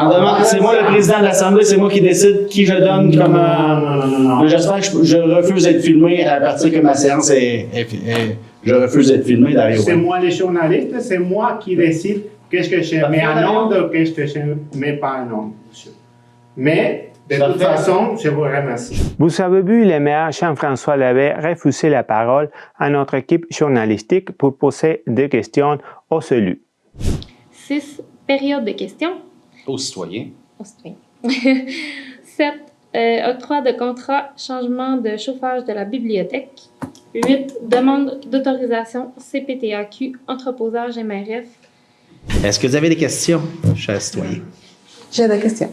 C'est moi le président de l'Assemblée, c'est moi qui décide qui je donne comme... Non. J'espère que je refuse d'être filmé à partir que ma séance je refuse d'être filmé, Dario. C'est moi le journaliste, c'est moi qui décide qu'est-ce que je mets en nombre, qu'est-ce que je ne mets pas en nombre, monsieur. Mais, de toute façon, je vous remercie. Vous avez vu, le maire Jean-François Labbé refuser la parole à notre équipe journalistique pour poser des questions aux élus. 6. Période de questions. Aux citoyens. Aux citoyens. 7. Octroi de contrat, changement de chauffage de la bibliothèque. 8. Demande d'autorisation CPTAQ, entreposage MRF. Est-ce que vous avez des questions, chers citoyens? J'ai des questions.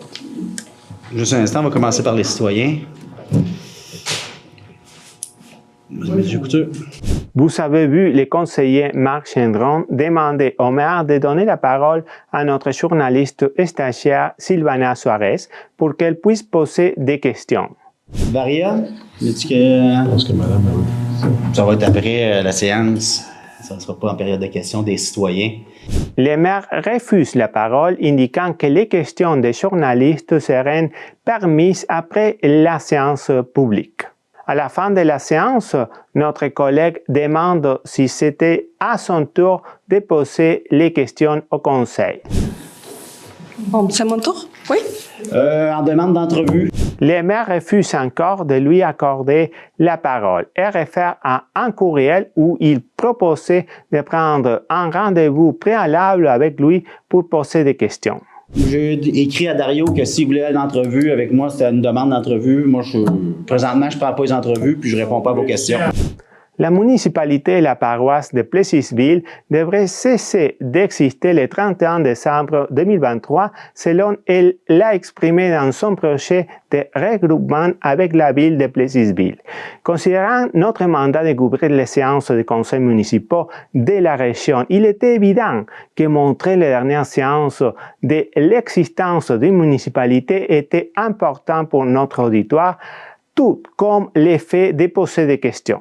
Juste un instant, on va commencer par les citoyens. Monsieur Couture. Vous avez vu le conseiller Marc Gendron demander au maire de donner la parole à notre journaliste stagiaire Sylvana Suarez pour qu'elle puisse poser des questions. Varia, dis-tu que Je pense que madame... ça va être après la séance? Ça ne sera pas en période de questions des citoyens. Le maire refuse la parole, indiquant que les questions des journalistes seraient permises après la séance publique. À la fin de la séance, notre collègue demande si c'était à son tour de poser les questions au conseil. Bon, c'est mon tour? Oui? En demande d'entrevue. Le maire refuse encore de lui accorder la parole et réfère à un courriel où il proposait de prendre un rendez-vous préalable avec lui pour poser des questions. J'ai écrit à Dario que s'il voulait aller d'entrevue avec moi, c'était une demande d'entrevue. Moi, présentement, je ne prends pas les entrevues, puis je ne réponds pas à vos questions. La municipalité et la paroisse de Plessisville devraient cesser d'exister le 31 décembre 2023, selon elle l'a exprimé dans son projet de regroupement avec la ville de Plessisville. Considérant notre mandat de couvrir les séances des conseils municipaux de la région, il était évident que montrer les dernières séances de l'existence d'une municipalité était important pour notre auditoire, tout comme l'effet de poser des questions.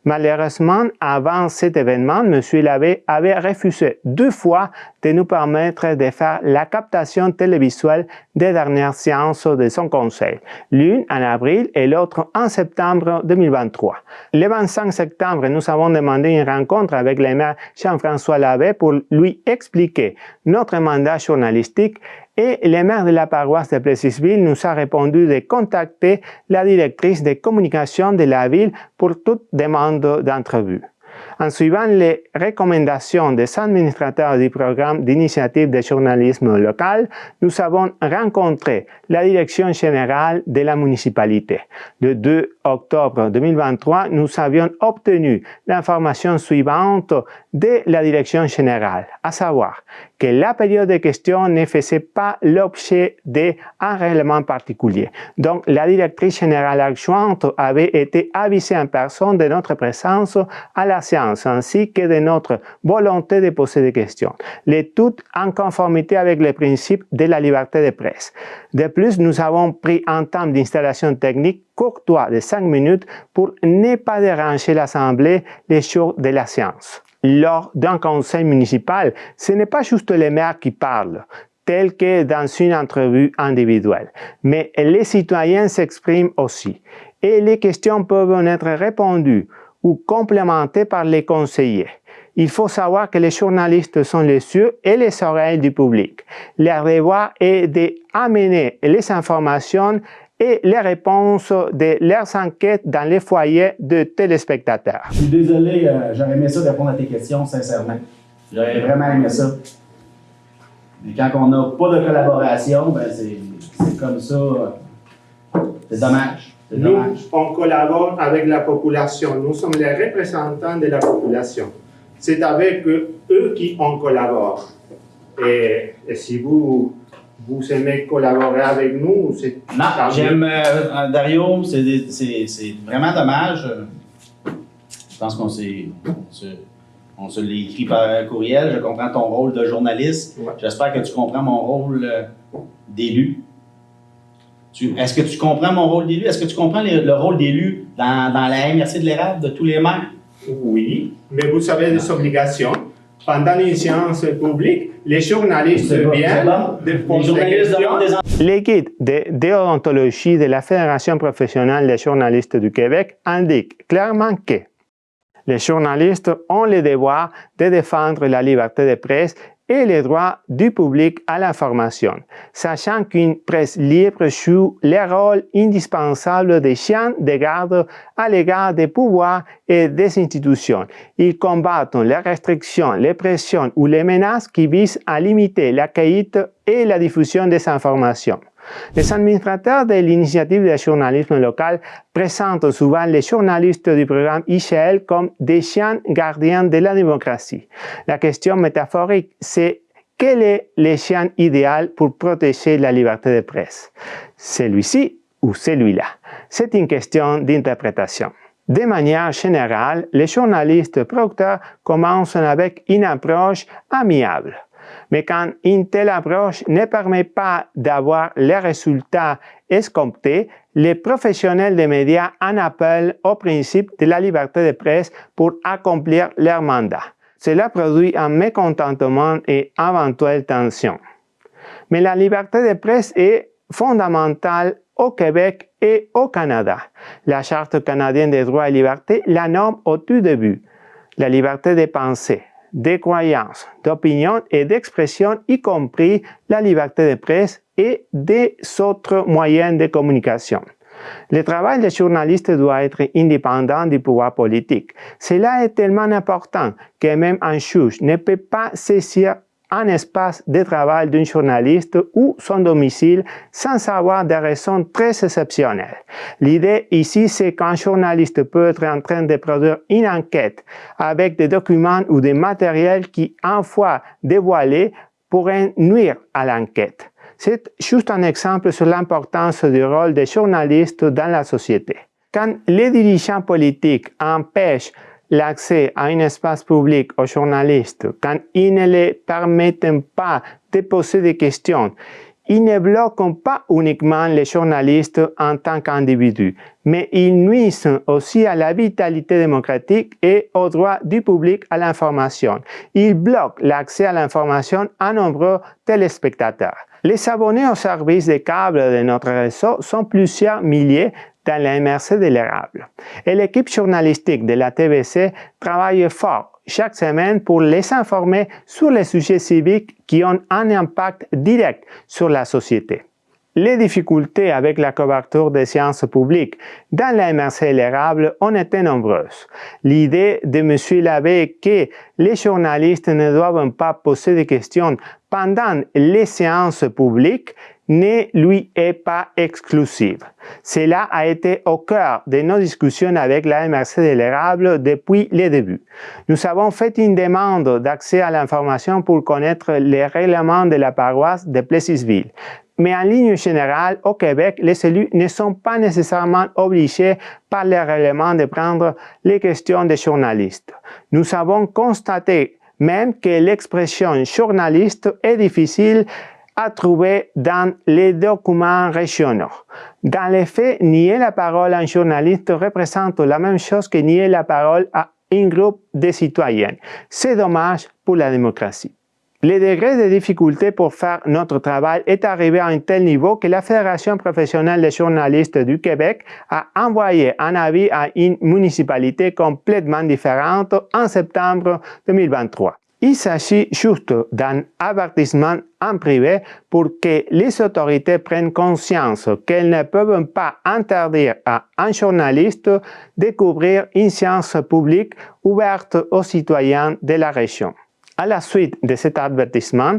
Malheureusement, avant cet événement, M. l'abbé avait refusé 2 fois de nous permettre de faire la captation télévisuelle des dernières séances de son conseil, l'une en avril et l'autre en septembre 2023. Le 25 septembre, nous avons demandé une rencontre avec le maire Jean-François Labbé pour lui expliquer notre mandat journalistique et le maire de la paroisse de Plessisville nous a répondu de contacter la directrice de communication de la ville pour toute demande d'entrevue. En suivant les recommandations des administrateurs du programme d'initiative de journalisme local, nous avons rencontré la direction générale de la municipalité. Le 2 octobre 2023, nous avions obtenu l'information suivante de la direction générale, à savoir que la période de questions ne faisait pas l'objet d'un règlement particulier. Donc, la directrice générale adjointe avait été avisée en personne de notre présence à la séance, ainsi que de notre volonté de poser des questions, le tout en conformité avec les principes de la liberté de presse. De plus, nous avons pris un temps d'installation technique courtois de 5 minutes pour ne pas déranger l'Assemblée les jours de la séance. Lors d'un conseil municipal, ce n'est pas juste le maire qui parle, tel que dans une entrevue individuelle, mais les citoyens s'expriment aussi, et les questions peuvent être répondues ou complémentées par les conseillers. Il faut savoir que les journalistes sont les yeux et les oreilles du public. Leur devoir est d'amener les informations et les réponses de leurs enquêtes dans les foyers de téléspectateurs. Je suis désolé, j'aurais aimé ça répondre à tes questions, sincèrement. J'aurais vraiment aimé ça. Mais quand on n'a pas de collaboration, ben c'est comme ça. C'est dommage. Nous, on collabore avec la population. Nous sommes les représentants de la population. C'est avec eux qui on collabore. Et si vous aimez collaborer avec nous, c'est... Non, j'aime Dario, c'est vraiment dommage. Je pense qu'on se l'est écrit par courriel. Je comprends ton rôle de journaliste. Ouais. J'espère que tu comprends mon rôle d'élu. Est-ce que tu comprends mon rôle d'élu? Est-ce que tu comprends le rôle d'élu dans la MRC de l'Érable de tous les maires? Oui, mais vous avez des obligations. Pendant une séance publique, les journalistes viennent de poser des questions. Les guides de déontologie de la Fédération professionnelle des journalistes du Québec indiquent clairement que les journalistes ont le devoir de défendre la liberté de presse et les droits du public à l'information, sachant qu'une presse libre joue le rôle indispensable des chiens de garde à l'égard des pouvoirs et des institutions. Ils combattent les restrictions, les pressions ou les menaces qui visent à limiter la qualité et la diffusion des informations. Les administrateurs de l'initiative de journalisme local présentent souvent les journalistes du programme ICL comme des chiens gardiens de la démocratie. La question métaphorique, c'est quel est le chien idéal pour protéger la liberté de presse? Celui-ci ou celui-là? C'est une question d'interprétation. De manière générale, les journalistes producteurs commencent avec une approche amiable. Mais quand une telle approche ne permet pas d'avoir les résultats escomptés, les professionnels des médias en appellent au principe de la liberté de presse pour accomplir leur mandat. Cela produit un mécontentement et éventuelle tension. Mais la liberté de presse est fondamentale au Québec et au Canada. La Charte canadienne des droits et libertés la nomme au tout début. La liberté de pensée, de croyances, d'opinion et d'expression, y compris la liberté de presse et des autres moyens de communication. Le travail des journalistes doit être indépendant du pouvoir politique. Cela est tellement important que même un juge ne peut pas saisir un espace de travail d'un journaliste ou son domicile sans avoir des raisons très exceptionnelles. L'idée ici, c'est qu'un journaliste peut être en train de produire une enquête avec des documents ou des matériels qui, une fois dévoilés, pourraient nuire à l'enquête. C'est juste un exemple sur l'importance du rôle des journalistes dans la société. Quand les dirigeants politiques empêchent l'accès à un espace public aux journalistes, quand ils ne les permettent pas de poser des questions, ils ne bloquent pas uniquement les journalistes en tant qu'individus, mais ils nuisent aussi à la vitalité démocratique et au droit du public à l'information. Ils bloquent l'accès à l'information à nombreux téléspectateurs. Les abonnés aux services de câble de notre réseau sont plusieurs milliers dans la MRC de l'érable. Et l'équipe journalistique de la TVC travaille fort chaque semaine pour les informer sur les sujets civiques qui ont un impact direct sur la société. Les difficultés avec la couverture des séances publiques dans la MRC l'érable ont été nombreuses. L'idée de M. Labbé que les journalistes ne doivent pas poser de questions pendant les séances publiques ne lui est pas exclusive. Cela a été au cœur de nos discussions avec la MRC de l'érable depuis le début. Nous avons fait une demande d'accès à l'information pour connaître les règlements de la paroisse de Plessisville. Mais en ligne générale, au Québec, les élus ne sont pas nécessairement obligés par les règlements de prendre les questions des journalistes. Nous avons constaté même que l'expression journaliste est difficile à trouver dans les documents régionaux. Dans les faits, nier la parole à un journaliste représente la même chose que nier la parole à un groupe de citoyens. C'est dommage pour la démocratie. Le degré de difficulté pour faire notre travail est arrivé à un tel niveau que la Fédération professionnelle des journalistes du Québec a envoyé un avis à une municipalité complètement différente en septembre 2023. Il s'agit juste d'un avertissement en privé pour que les autorités prennent conscience qu'elles ne peuvent pas interdire à un journaliste de couvrir une séance publique ouverte aux citoyens de la région. À la suite de cet avertissement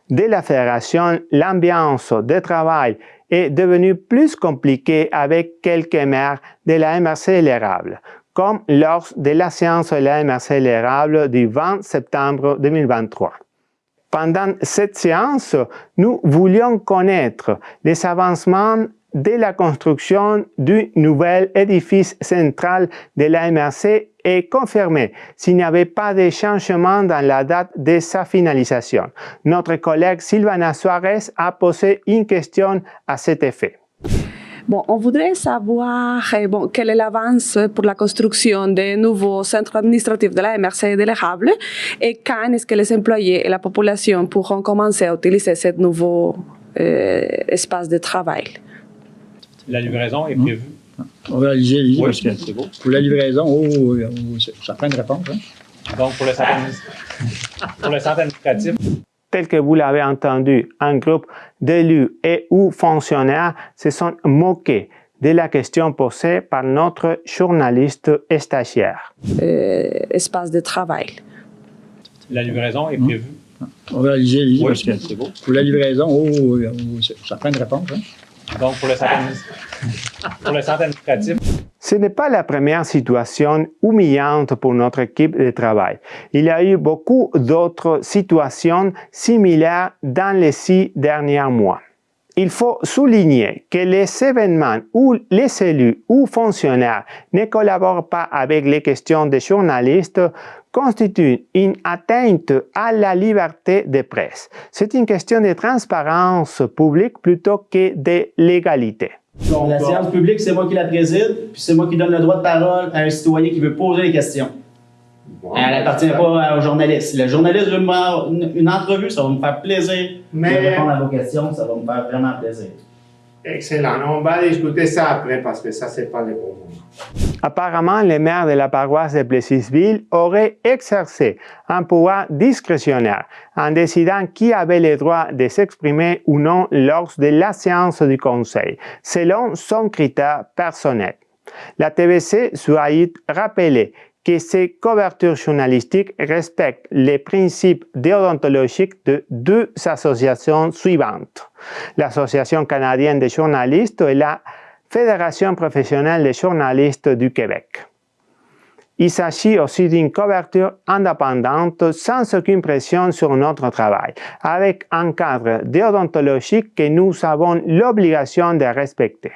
de la Fédération, l'ambiance de travail est devenue plus compliquée avec quelques maires de la MRC l'érable, comme lors de la séance de la MRC l'érable du 20 septembre 2023. Pendant cette séance, nous voulions connaître les avancements de la construction du nouvel édifice central de la MRC et confirmer s'il n'y avait pas de changement dans la date de sa finalisation. Notre collègue Sylvana Suarez a posé une question à cet effet. Bon, on voudrait savoir quelle est l'avance pour la construction des nouveaux centres administratifs de la MRC de l'érable et quand est-ce que les employés et la population pourront commencer à utiliser ce nouveau espace de travail. La livraison est prévue. On va allez-y, Oui, parce que c'est beau. pour la livraison, ça prend une réponse. Hein? Donc, pour le centre administratif, Tel que vous l'avez entendu, un groupe d'élus et ou fonctionnaires se sont moqués de la question posée par notre journaliste stagiaire. Espace de travail. la livraison est prévue. On va allez-y, Oui, parce que c'est beau. pour la livraison, ça prend une réponse. Hein? Donc, pour le centre administratif, Ce n'est pas la première situation humiliante pour notre équipe de travail. Il y a eu beaucoup d'autres situations similaires dans les 6 derniers mois. Il faut souligner que les événements où les élus ou fonctionnaires ne collaborent pas avec les questions des journalistes constituent une atteinte à la liberté de presse. C'est une question de transparence publique plutôt que de légalité. Donc, la séance publique, c'est moi qui la préside, puis c'est moi qui donne le droit de parole à un citoyen qui veut poser des questions. Elle n'appartient pas aux journalistes. Le journaliste veut me faire une entrevue, ça va me faire plaisir de répondre à vos questions, ça va me faire vraiment plaisir. Excellent. On va discuter ça après parce que ça, c'est pas le bon moment. Apparemment, le maire de la paroisse de Plessisville aurait exercé un pouvoir discrétionnaire en décidant qui avait le droit de s'exprimer ou non lors de la séance du conseil, selon son critère personnel. La TVC souhaite rappeler que ces couvertures journalistiques respectent les principes déontologiques de deux associations suivantes, l'Association canadienne des journalistes et la Fédération professionnelle des journalistes du Québec. Il s'agit aussi d'une couverture indépendante sans aucune pression sur notre travail, avec un cadre déontologique que nous avons l'obligation de respecter.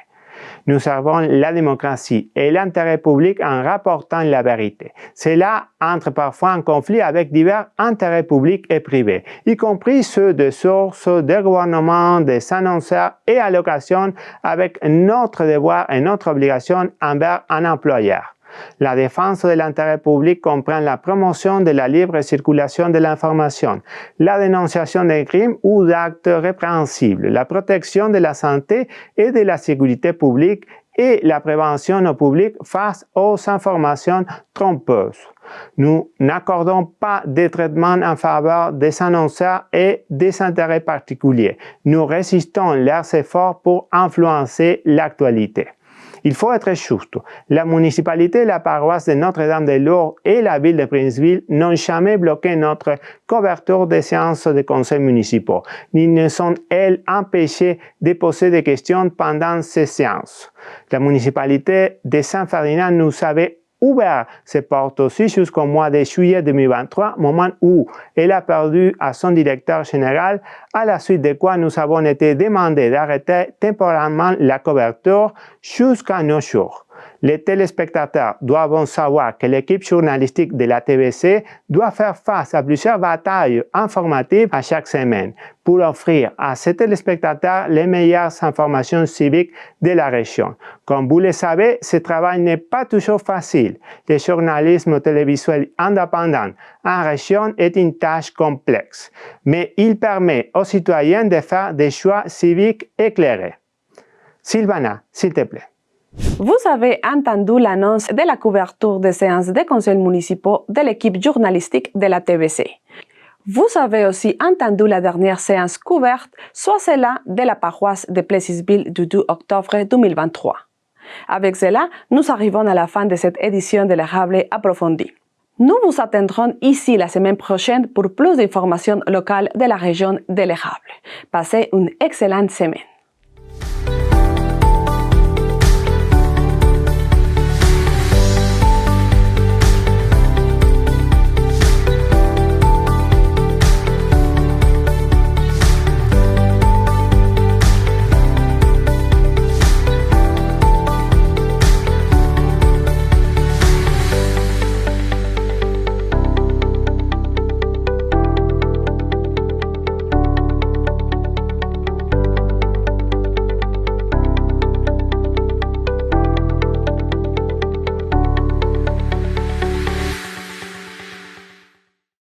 Nous servons la démocratie et l'intérêt public en rapportant la vérité. Cela entre parfois en conflit avec divers intérêts publics et privés, y compris ceux des sources, des gouvernements, des annonceurs et à l'occasion avec notre devoir et notre obligation envers un employeur. La défense de l'intérêt public comprend la promotion de la libre circulation de l'information, la dénonciation des crimes ou d'actes répréhensibles, la protection de la santé et de la sécurité publique et la prévention au public face aux informations trompeuses. Nous n'accordons pas de traitement en faveur des annonceurs et des intérêts particuliers. Nous résistons leurs efforts pour influencer l'actualité. Il faut être juste. La municipalité et la paroisse de Notre-Dame-de-Lourdes et la ville de Princeville n'ont jamais bloqué notre couverture des séances des conseils municipaux, ni ne sont, elles, empêchées de poser des questions pendant ces séances. La municipalité de Saint-Ferdinand nous avait ouvert ses portes aussi jusqu'au mois de juillet 2023, moment où elle a perdu à son directeur général, à la suite de quoi nous avons été demandés d'arrêter temporairement la couverture jusqu'à nos jours. Les téléspectateurs doivent savoir que l'équipe journalistique de la TVC doit faire face à plusieurs batailles informatives à chaque semaine pour offrir à ces téléspectateurs les meilleures informations civiques de la région. Comme vous le savez, ce travail n'est pas toujours facile. Le journalisme télévisuel indépendant en région est une tâche complexe, mais il permet aux citoyens de faire des choix civiques éclairés. Sylvana, s'il te plaît. Vous avez entendu l'annonce de la couverture des séances des conseils municipaux de l'équipe journalistique de la TVC. Vous avez aussi entendu la dernière séance couverte, soit celle de la paroisse de Plessisville du 2 octobre 2023. Avec cela, nous arrivons à la fin de cette édition de l'Érable approfondie. Nous vous attendrons ici la semaine prochaine pour plus d'informations locales de la région de l'Érable. Passez une excellente semaine.